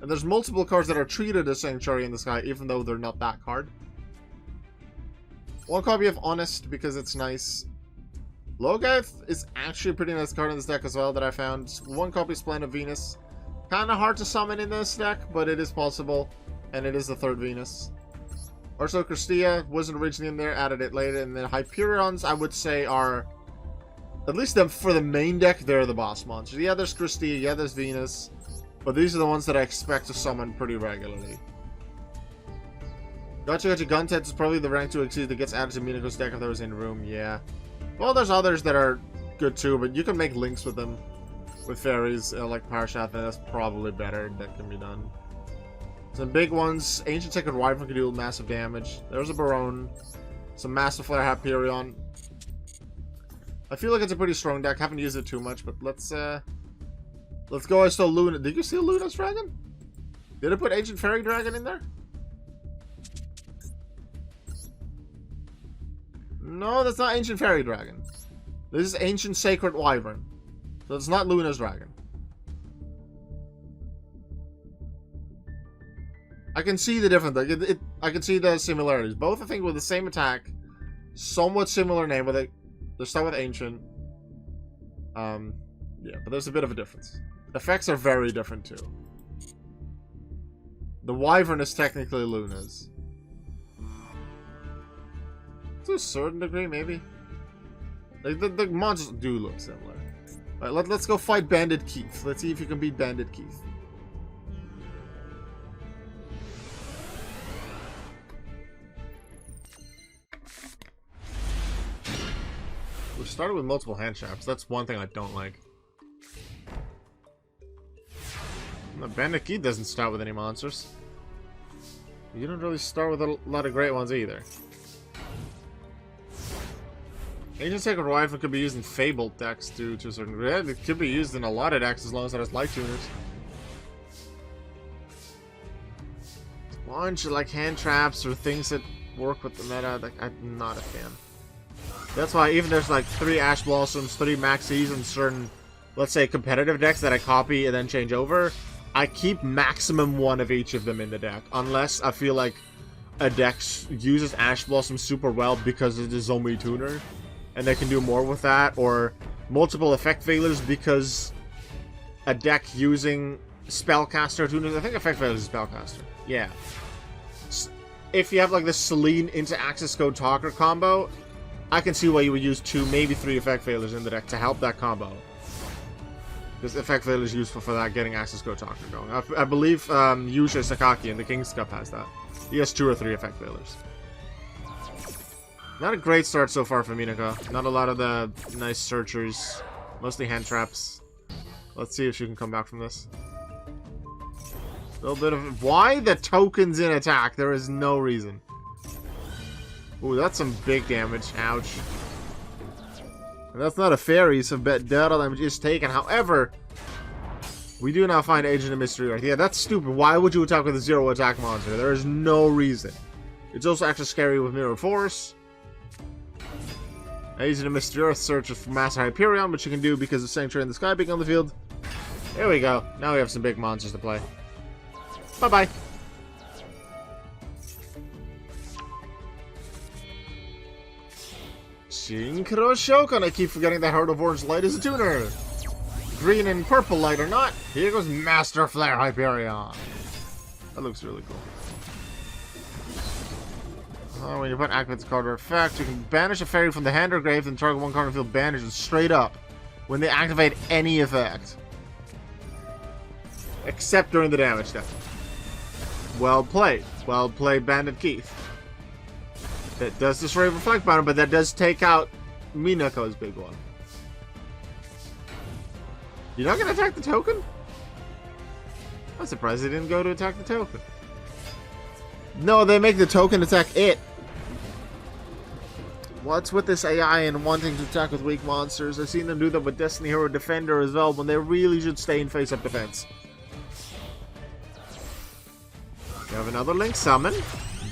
And there's multiple cards that are treated as Sanctuary in the Sky, even though they're not that card. 1 copy of Honest, because it's nice. Logath is actually a pretty nice card in this deck as well that I found. 1 copy Splendid Venus. Kinda hard to summon in this deck, but it is possible. And it is the 3rd Venus. Ursula Christia wasn't originally in there, added it later. And then Hyperions, I would say, are... At least for the main deck, they're the boss monsters. Yeah, there's Christia, yeah, there's Venus. But these are the ones that I expect to summon pretty regularly. Gotcha Guntet is probably the rank 2 Xyz that gets added to Minako's deck if there was in room, yeah. Well, there's others that are good too, but you can make links with them. with fairies like Parshath, and that's probably better. That can be done. Some big ones. Ancient Sacred Wyvern can do massive damage. There's a Barone. Some Massive Flare Hyperion. I feel like it's a pretty strong deck. Haven't used it too much, but let's go. I still Luna. Did you see Luna's Dragon? Did I put Ancient Fairy Dragon in there? No, that's not Ancient Fairy Dragon. This is Ancient Sacred Wyvern. So it's not Luna's Dragon. I can see the difference. Like I can see the similarities. Both, I think, with the same attack. Somewhat similar name. They start with Ancient. Yeah, but there's a bit of a difference. Effects are very different, too. The Wyvern is technically Luna's. To a certain degree, maybe. Like, the monsters do look similar. Alright, let's go fight Bandit Keith. Let's see if you can beat Bandit Keith. We started with multiple hand traps. That's one thing I don't like. The Bandit Keith doesn't start with any monsters. You don't really start with a lot of great ones either. Ancient Sacred Wyvern could be used in Fabled decks to a certain degree. It could be used in a lot of decks as long as it has Light Tuners. A bunch of like hand traps or things that work with the meta. Like, I'm not a fan. That's why even there's like 3 Ash Blossoms, 3 Maxis, and certain, let's say, competitive decks that I copy and then change over. I keep maximum 1 of each of them in the deck, unless I feel like a deck uses Ash Blossom super well because it is Zombie Tuner, and they can do more with that, or multiple Effect Failures because a deck using Spellcaster Tuners. I think Effect Failures is Spellcaster. Yeah. If you have like the Selene into Access Code Talker combo, I can see why you would use 2, maybe 3 Effect Failures in the deck to help that combo. Because Effect Failure is useful for that, getting Access Code Talker going. I believe Yusha Sakaki in the King's Cup has that. He has 2 or 3 Effect Failures. Not a great start so far for Minako. Not a lot of the nice searchers. Mostly hand traps. Let's see if she can come back from this. A little bit of... Why the tokens in attack? There is no reason. Ooh, that's some big damage. Ouch. And that's not a fairy, so bet data damage is taken. However, we do now find Agent of Mystery right here. That's stupid. Why would you attack with a 0 attack monster? There is no reason. It's also actually scary with Mirror Force. Agent of Mystery searches for Master Hyperion, which you can do because of Sanctuary in the Sky being on the field. There we go. Now we have some big monsters to play. Bye-bye. Synchro Shogun. I keep forgetting that Heart of Orange Light is a tuner. Green and purple light or not, here goes Master Flare Hyperion. That looks really cool. When you put activates card or effect, you can banish a fairy from the hand or grave and target one card and field banished straight up when they activate any effect. Except during the damage step. Well played. Well played, Bandit Keith. That does destroy Reflect Banner, but that does take out Minako's big one. You're not going to attack the token? I'm surprised they didn't go to attack the token. No, they make the token attack it. What's with this AI and wanting to attack with weak monsters? I've seen them do that with Destiny Hero Defender as well, when they really should stay in face-up defense. We have another Link summon.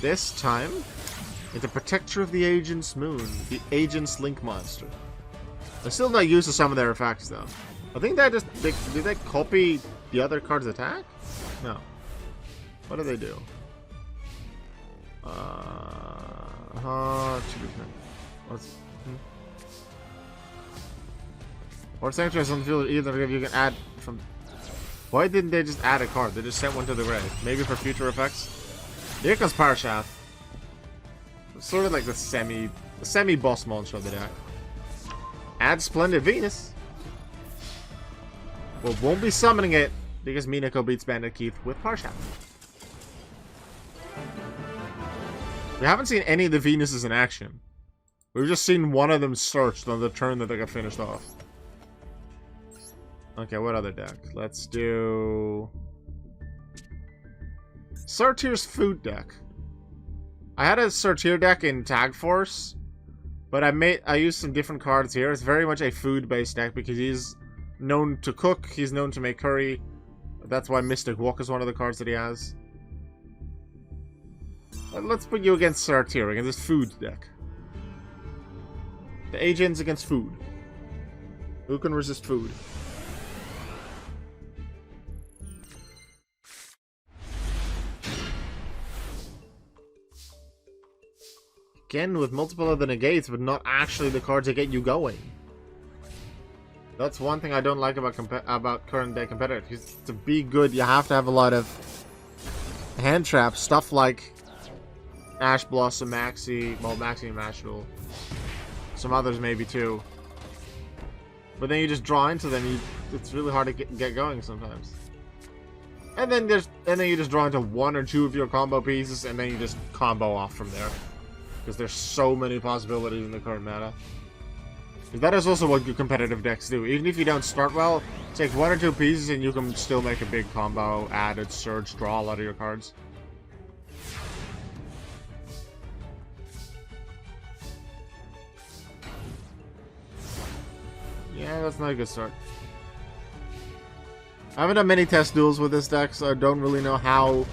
This time, it's a Protector of the Agent's Moon, the Agent's Link monster. I'm still not used to some of their effects, though. I think that just... did they copy the other card's attack? No. What do they do? What's... Or Sanctuary on the field, either if you can add from... Why didn't they just add a card? They just sent one to the grave. Maybe for future effects? Here comes Parshath. Sort of like the semi-boss monster of the deck. Add Splendid Venus. Well, won't be summoning it because Minako beats Bandit Keith with Parshath. We haven't seen any of the Venuses in action. We've just seen one of them searched on the turn that they got finished off. Okay, what other deck? Let's do... Surtyr's food deck. I had a Surtyr deck in Tag Force, but I used some different cards here. It's very much a food-based deck because he's known to cook, he's known to make curry. That's why Mystic Walk is one of the cards that he has. Let's put you against Surtyr, against this food deck. The agents against food. Who can resist food? Again, with multiple of the negates, but not actually the cards that get you going. That's one thing I don't like about current day competitors. To be good, you have to have a lot of hand traps, stuff like Ash Blossom, Maxi, well, Maxi and Mashal. Some others maybe too. But then you just draw into them. It's really hard to get going sometimes. And then you just draw into one or two of your combo pieces, and then you just combo off from there. Because there's so many possibilities in the current meta. That is also what good competitive decks do. Even if you don't start well, take one or two pieces and you can still make a big combo, added surge, draw a lot of your cards. Yeah, that's not a good start. I haven't done many test duels with this deck, so I don't really know how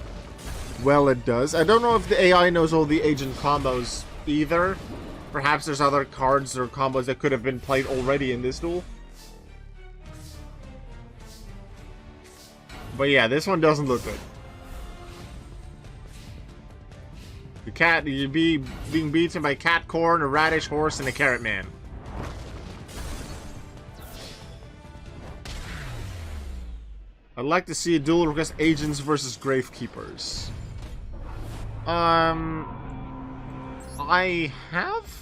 well it does. I don't know if the AI knows all the agent combos either. Perhaps there's other cards or combos that could have been played already in this duel. But yeah, this one doesn't look good. The cat, you'd be being beaten by Cat Corn, a Radish Horse, and a Carrot Man. I'd like to see a duel against agents versus Gravekeepers. I have...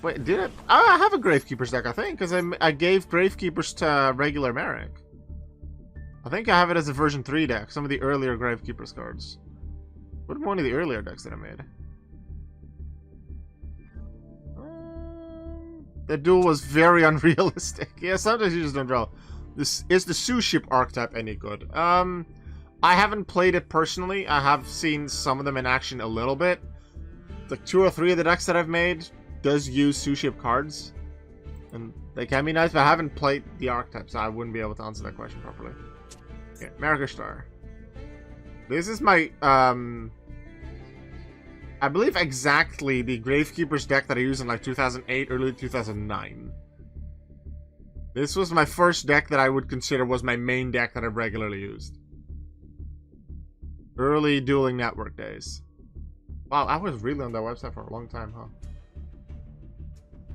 Wait, did I? Oh, I have a Gravekeepers deck, I think, because I gave Gravekeepers to regular Merrick. I think I have it as a version 3 deck, some of the earlier Gravekeepers cards. What are one of the earlier decks that I made? That duel was very unrealistic. Yeah, sometimes you just don't draw. Is the Sue Ship archetype any good? I haven't played it personally. I have seen some of them in action a little bit. Like 2 or 3 of the decks that I've made does use Sue Ship cards. And they can be nice, but I haven't played the archetype, so I wouldn't be able to answer that question properly. Okay, Mercastar. This is my, I believe exactly the Gravekeepers deck that I used in like 2008, early 2009. This was my first deck that I would consider was my main deck that I've regularly used. Early Dueling Network days. Wow, I was really on that website for a long time, huh?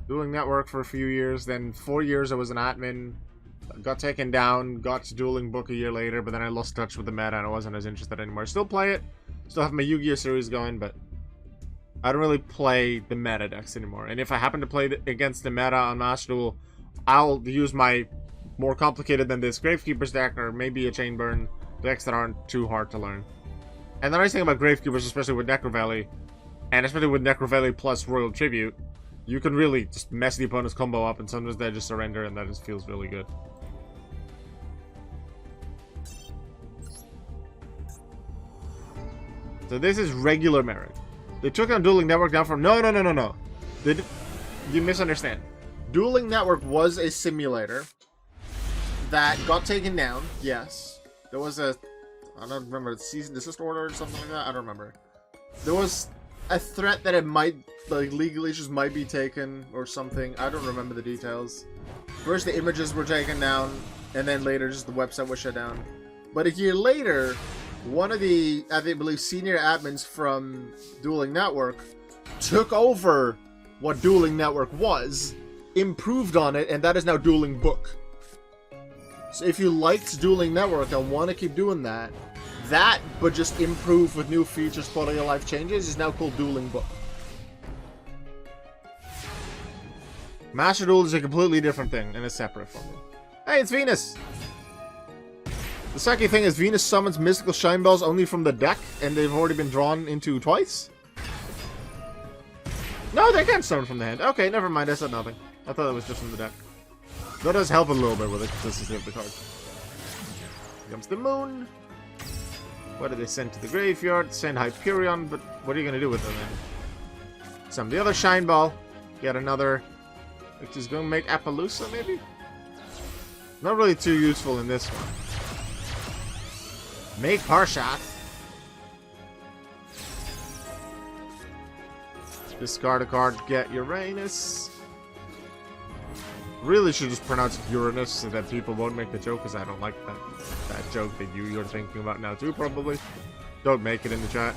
Dueling Network for a few years, then 4 years I was an admin. Got taken down, got to Dueling Book a year later, but then I lost touch with the meta and I wasn't as interested anymore. I still play it, still have my Yu-Gi-Oh series going, but I don't really play the meta decks anymore. And if I happen to play against the meta on Master Duel, I'll use my more complicated than this Gravekeepers deck or maybe a Chainburn decks that aren't too hard to learn. And the nice thing about Gravekeepers, especially with Necrovelli, and especially with Necrovelli plus Royal Tribute, you can really just mess the opponent's combo up and sometimes they just surrender and that just feels really good. So this is regular Merrick. They took on Dueling Network down from... No. You misunderstand. Dueling Network was a simulator that got taken down, yes. There was a... I don't remember, cease and desist order or something like that? I don't remember. There was a threat that it might... like, legal issues might be taken or something. I don't remember the details. First the images were taken down, and then later just the website was shut down. But a year later... one of the, I believe, senior admins from Dueling Network took over what Dueling Network was, improved on it, and that is now Dueling Book. So if you liked Dueling Network and want to keep doing that, but just improved with new features, quality of life changes, is now called Dueling Book. Master Duel is a completely different thing, and it's separate from it. Hey, it's Venus! The second thing is Venus summons mystical shine bells only from the deck, and they've already been drawn into twice? No, they can't summon from the hand. Okay, never mind, I said nothing. I thought it was just from the deck. That does help a little bit with the consistency of the card. Here comes the moon. What did they send to the graveyard? Send Hyperion, but what are you going to do with them then? Some the other Shine Ball. Get another, which is going to make Appaloosa, maybe? Not really too useful in this one. Make Parshat. Discard a card, get Uranus. Really should just pronounce it Uranus so that people won't make the joke, because I don't like that joke that you're thinking about now too, probably. Don't make it in the chat.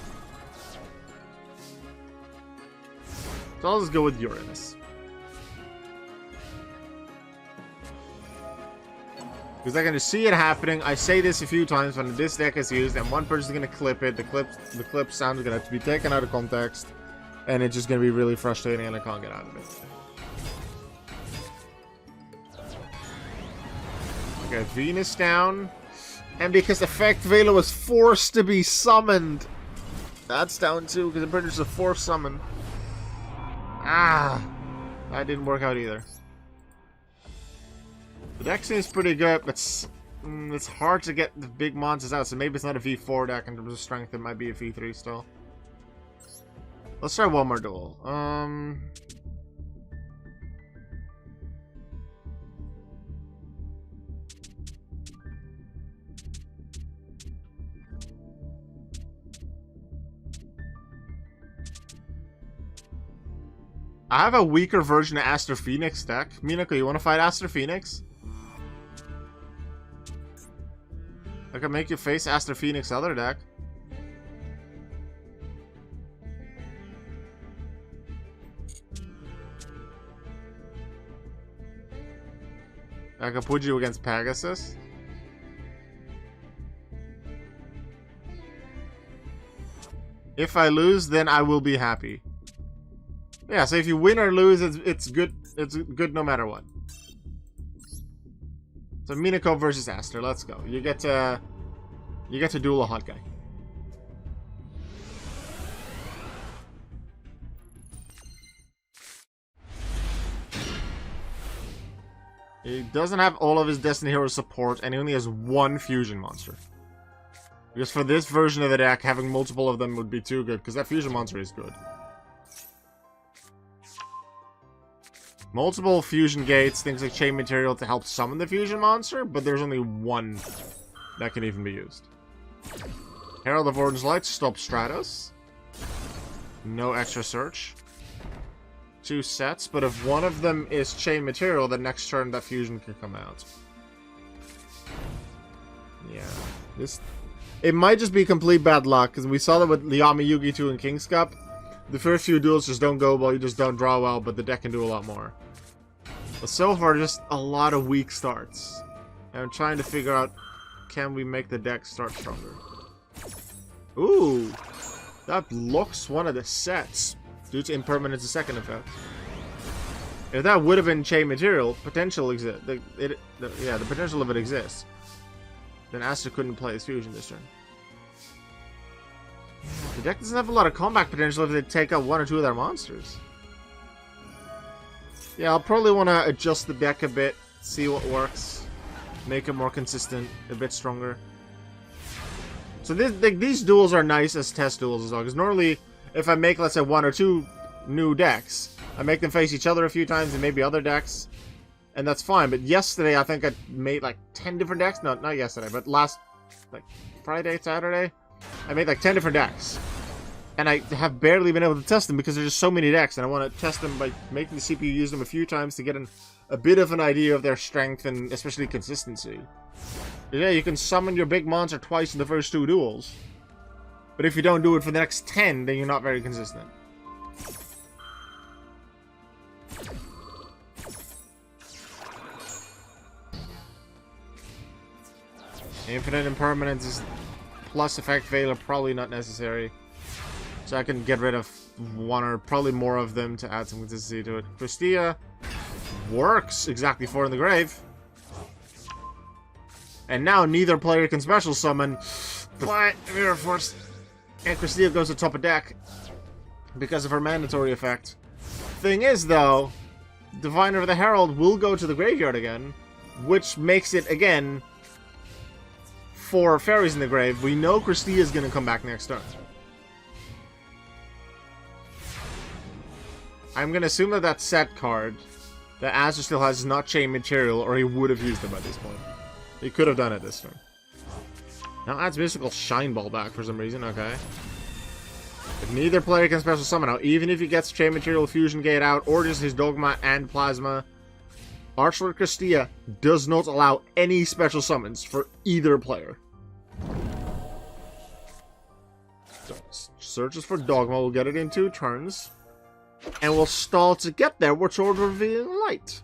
So I'll just go with Uranus. Because I can just see it happening. I say this a few times when this deck is used, and one person's gonna clip it. The clip sound is gonna have to be taken out of context, and it's just gonna be really frustrating, and I can't get out of it. Okay, Venus down, and because Effect Veiler was forced to be summoned, that's down too. Because I'm pretty sure it's a forced summon. Ah, that didn't work out either. The deck seems pretty good, but it's hard to get the big monsters out, so maybe it's not a V4 deck in terms of strength, it might be a V3 still. Let's try one more duel. I have a weaker version of Aster Phoenix deck. Minako, you want to fight Aster Phoenix? I can make you face Aster Phoenix other deck. I can put you against Pegasus. If I lose, then I will be happy. Yeah, so if you win or lose, it's good. It's good no matter what. So Minako versus Aster. Let's go. You get to duel a hot guy. He doesn't have all of his Destiny Hero support, and he only has one fusion monster. Because for this version of the deck, having multiple of them would be too good, because that fusion monster is good. Multiple fusion gates, things like chain material to help summon the fusion monster, but there's only one that can even be used. Herald of Orange Light, stop Stratos. No extra search. 2 sets, but if one of them is chain material, the next turn that fusion can come out. Yeah. It might just be complete bad luck, because we saw that with Liami Yugi 2 and King's Cup. The first few duels just don't go well, you just don't draw well, but the deck can do a lot more. But so far, just a lot of weak starts. And I'm trying to figure out, can we make the deck start stronger? Ooh! That blocks one of the sets, due to impermanence and second effect. If that would have been chain material, potential exists. Yeah, the potential of it exists. Then Aster couldn't play his fusion this turn. The deck doesn't have a lot of combat potential if they take out 1 or 2 of their monsters. Yeah, I'll probably want to adjust the deck a bit, see what works, make it more consistent, a bit stronger. So these duels are nice as test duels as well, because normally if I make, let's say, 1 or 2 new decks, I make them face each other a few times and maybe other decks, and that's fine. But yesterday, I think I made like 10 different decks. No, not yesterday, but last, like, Friday, Saturday, I made like 10 different decks. And I have barely been able to test them because there's just so many decks, and I want to test them by making the CPU use them a few times to get a bit of an idea of their strength and especially consistency. But yeah, you can summon your big monster twice in the first 2 duels. But if you don't do it for the next 10, then you're not very consistent. Infinite Impermanence is plus Effect Veiler, probably not necessary. So I can get rid of 1 or probably more of them to add some consistency to it. Christia works exactly 4 in the grave. And now neither player can special summon, but Mirror Force and Christia goes to top of deck because of her mandatory effect. Thing is, though, Diviner of the Herald will go to the graveyard again, which makes it, again, 4 fairies in the grave. We know Christia is going to come back next turn. I'm going to assume that that set card that Azure still has is not chain material, or he would have used it by this point. He could have done it this turn. Now adds Mystical Shine Ball back for some reason, okay. If neither player can special summon now, even if he gets chain material fusion gate out, or just his Dogma and Plasma, Archlord Christia does not allow any special summons for either player. So, searches for Dogma, we'll get it in 2 turns. And we'll stall to get there, which Sword Revealing Light.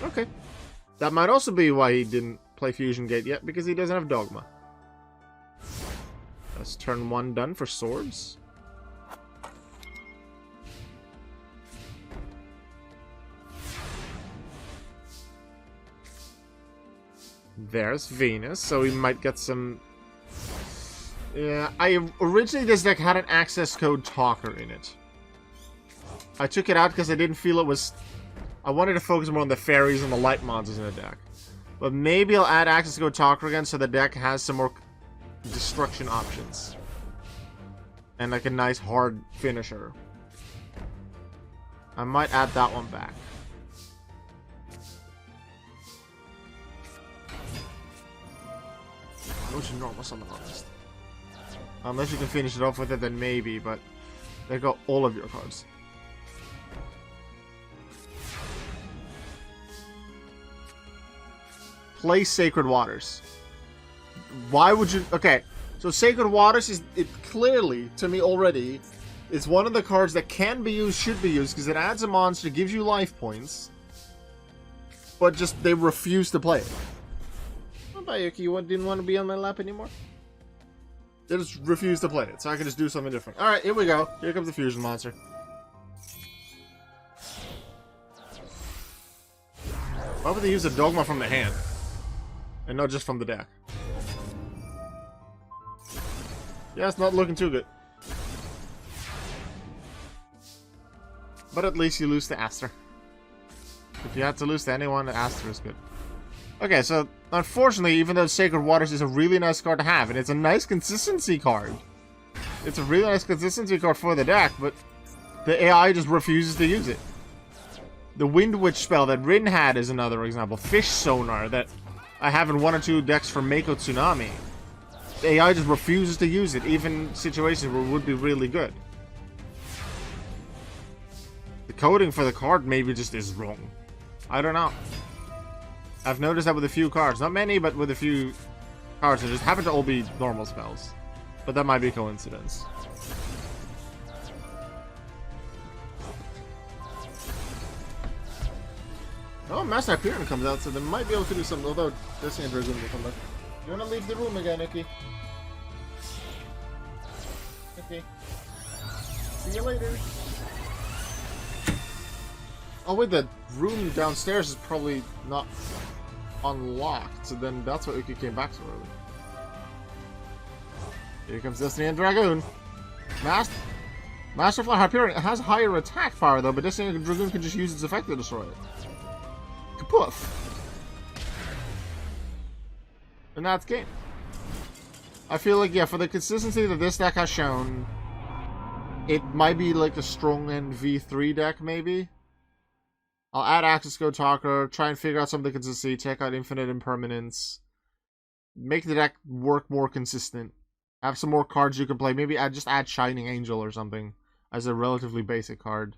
Okay. That might also be why he didn't play Fusion Gate yet, because he doesn't have Dogma. That's turn 1 done for swords. There's Venus, so we might get some... Yeah, originally this deck had an access code Talker in it. I took it out because I didn't feel it was... I wanted to focus more on the fairies and the light monsters in the deck. But maybe I'll add access code Talker again so the deck has some more destruction options. And like a nice hard finisher. I might add that one back. No normal summon on this. Unless you can finish it off with it, then maybe, but there go all of your cards. Play Sacred Waters. Why would you... Okay, so Sacred Waters is... It clearly, to me already, is one of the cards that can be used, should be used, because it adds a monster, gives you life points, but just they refuse to play it. What about Yuki? You didn't want to be on my lap anymore? They just refuse to play it, so I can just do something different. Alright, here we go. Here comes the fusion monster. Why would they use a Dogma from the hand? And not just from the deck? Yeah, it's not looking too good. But at least you lose to Aster. If you had to lose to anyone, Aster is good. Okay, so unfortunately, even though Sacred Waters is a really nice card to have, and it's a nice consistency card. It's a really nice consistency card for the deck, but the AI just refuses to use it. The Wind Witch spell that Rin had is another example. Fish Sonar that I have in 1 or 2 decks for Mako Tsunami. The AI just refuses to use it, even in situations where it would be really good. The coding for the card maybe just is wrong. I don't know. I've noticed that with a few cards. Not many, but with a few cards. They just happen to all be normal spells. But that might be coincidence. Oh, Master Hyperion comes out, so they might be able to do something, although this Dragoon will come back. You wanna leave the room again, Nikki? Okay. See you later. Oh wait, the room downstairs is probably not unlocked, so then that's why Uki came back so early. Here comes Destiny and Dragoon. Masterfly Hyperion has higher attack power though, but Destiny and Dragoon can just use its effect to destroy it. Kapoof! And that's game. I feel like, yeah, for the consistency that this deck has shown, it might be like a strong end V3 deck, maybe. I'll add Access Code Talker, try and figure out some of the consistency, take out Infinite Impermanence, make the deck work more consistent, have some more cards you can play, maybe just add Shining Angel or something as a relatively basic card.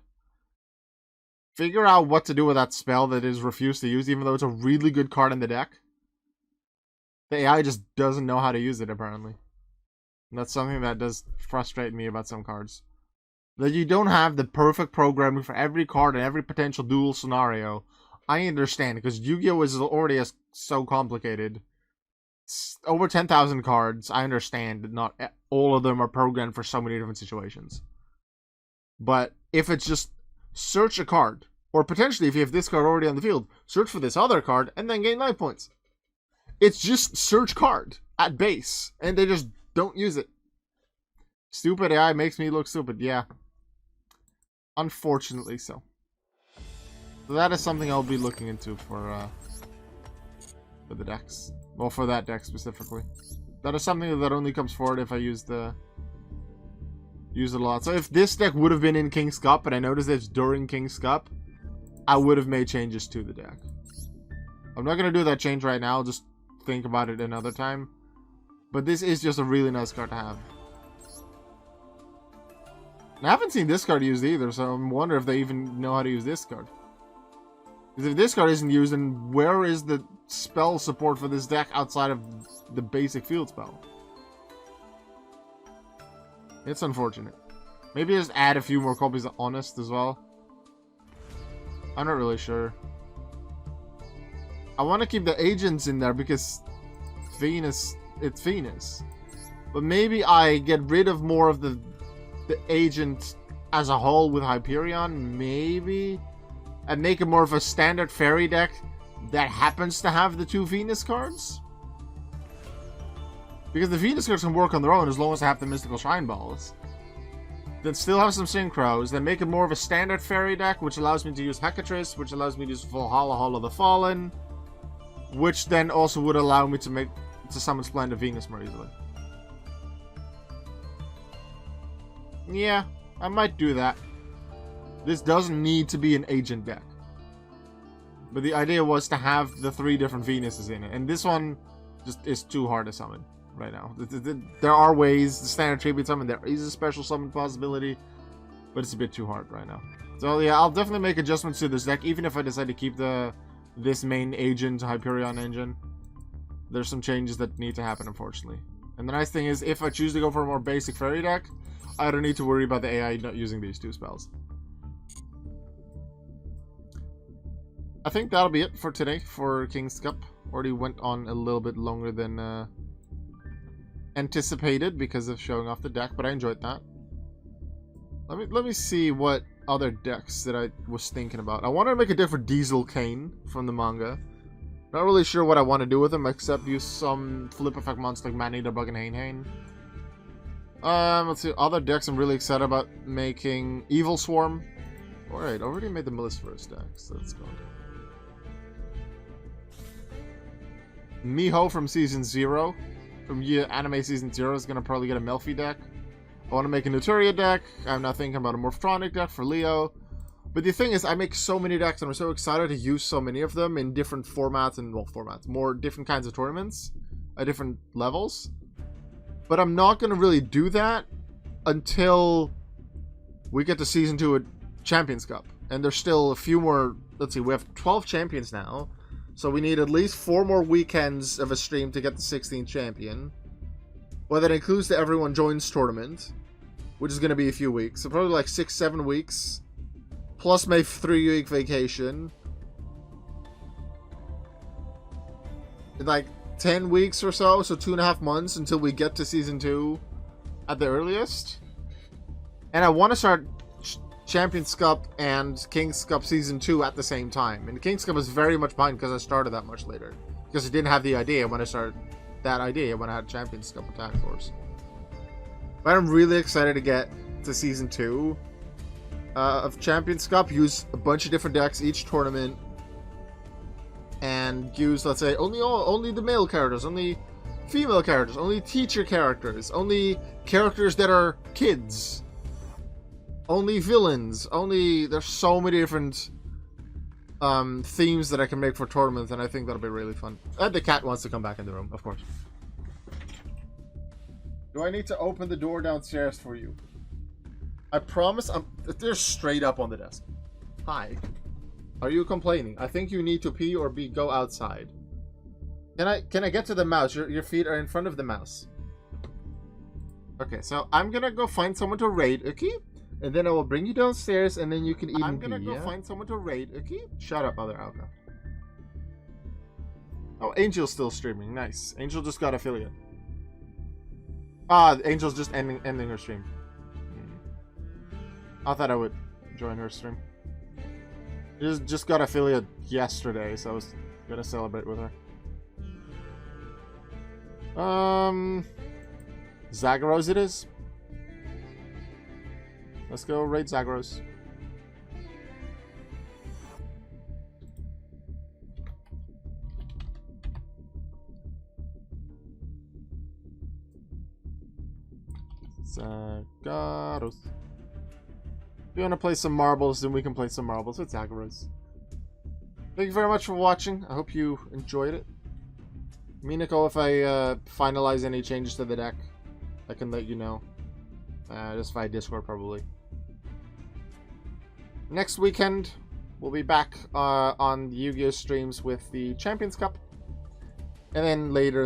Figure out what to do with that spell that is refused to use, even though it's a really good card in the deck. The AI just doesn't know how to use it, apparently. And that's something that does frustrate me about some cards. That you don't have the perfect programming for every card and every potential duel scenario. I understand, because Yu-Gi-Oh! Is already so complicated. It's over 10,000 cards, I understand that not all of them are programmed for so many different situations. But if it's just search a card, or potentially if you have this card already on the field, search for this other card and then gain life points. It's just search card at base, and they just don't use it. Stupid AI makes me look stupid, yeah. Unfortunately so. So that is something I'll be looking into for the decks. Well, for that deck specifically. That is something that only comes forward if I use it a lot. So if this deck would have been in King's Cup, and I noticed it's during King's Cup, I would have made changes to the deck. I'm not going to do that change right now. I'll just think about it another time. But this is just a really nice card to have. And I haven't seen this card used either, so I'm wondering if they even know how to use this card. Because if this card isn't used, then where is the spell support for this deck outside of the basic field spell? It's unfortunate. Maybe just add a few more copies of Honest as well. I'm not really sure. I want to keep the agents in there because Venus, it's Venus. But maybe I get rid of more of the agent as a whole with Hyperion, maybe, and make it more of a standard fairy deck that happens to have the 2 Venus cards. Because the Venus cards can work on their own as long as they have the Mystical Shine Balls. Then still have some Synchros, then make it more of a standard fairy deck, which allows me to use Hecatrice, which allows me to use Valhalla Hall of the Fallen, which then also would allow me to summon Splendid Venus more easily. Yeah, I might do that. This doesn't need to be an agent deck. But the idea was to have the 3 different Venuses in it. And this one just is too hard to summon right now. There are ways, the standard tribute summon, there is a special summon possibility. But it's a bit too hard right now. So yeah, I'll definitely make adjustments to this deck, even if I decide to keep this main agent, Hyperion engine. There's some changes that need to happen, unfortunately. And the nice thing is, if I choose to go for a more basic fairy deck, I don't need to worry about the AI not using these 2 spells. I think that'll be it for today for King's Cup. Already went on a little bit longer than anticipated because of showing off the deck, but I enjoyed that. Let me see what other decks that I was thinking about. I wanted to make a deck for Diesel Kane from the manga. Not really sure what I want to do with him, except use some flip effect monsters like Man-Eater, Bug, and Hain. Let's see, other decks I'm really excited about making. Evil Swarm. Alright, already made the Melisaurus deck, so let's go. Miho from Season 0. From Anime Season 0 is going to probably get a Melfi deck. I want to make a Neturia deck. I'm now thinking about a Morphtronic deck for Leo. But the thing is, I make so many decks and I'm so excited to use so many of them in different formats and, well, more different kinds of tournaments at different levels. But I'm not going to really do that until we get to Season 2 at Champions Cup. And there's still a few more, let's see, we have 12 champions now. So we need at least 4 more weekends of a stream to get the 16th champion. Well, that includes the Everyone Joins tournament, which is going to be a few weeks. So probably like 6-7 weeks. Plus my 3-week vacation. In like 10 weeks or so, so 2.5 months until we get to Season 2 at the earliest. And I want to start Champions Cup and King's Cup Season 2 at the same time. And King's Cup is very much behind because I started that much later. Because I didn't have the idea when I started that idea when I had Champions Cup Attack Force. But I'm really excited to get to Season 2 of Champions Cup. Use a bunch of different decks each tournament. And use, let's say, only the male characters, only female characters, only teacher characters, only characters that are kids. Only villains, there's so many different themes that I can make for tournaments, and I think that'll be really fun. And the cat wants to come back in the room, of course. Do I need to open the door downstairs for you? I promise. They're straight up on the desk. Hi. Are you complaining? I think you need to pee or go outside. Can I get to the mouse? Your feet are in front of the mouse. Okay, so I'm gonna go find someone to raid, okay? And then I will bring you downstairs, and then you can even. I'm gonna go find someone to raid, okay? Shut up, other Alka. Oh, Angel's still streaming. Nice. Angel just got affiliate. Angel's just ending her stream. I thought I would join her stream. Just got affiliate yesterday, so I was gonna celebrate with her. Zagros it is. Let's go raid Zagros. Zagreus. If you want to play some marbles, then we can play some marbles with Zagreus. Thank you very much for watching. I hope you enjoyed it. Minako, if I finalize any changes to the deck, I can let you know. Just via Discord, probably. Next weekend, we'll be back on the Yu-Gi-Oh! Streams with the Champions Cup. And then later,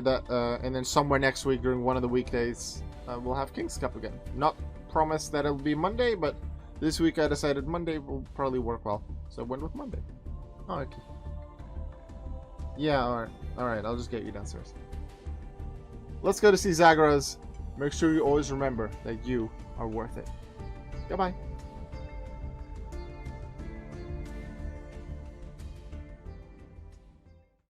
and then somewhere next week during one of the weekdays, we'll have King's Cup again. Not promised that it'll be Monday, but this week I decided Monday will probably work well. So I went with Monday. Oh, okay. Yeah, alright. Alright, I'll just get you downstairs. Let's go to see Zagreus. Make sure you always remember that you are worth it. Goodbye.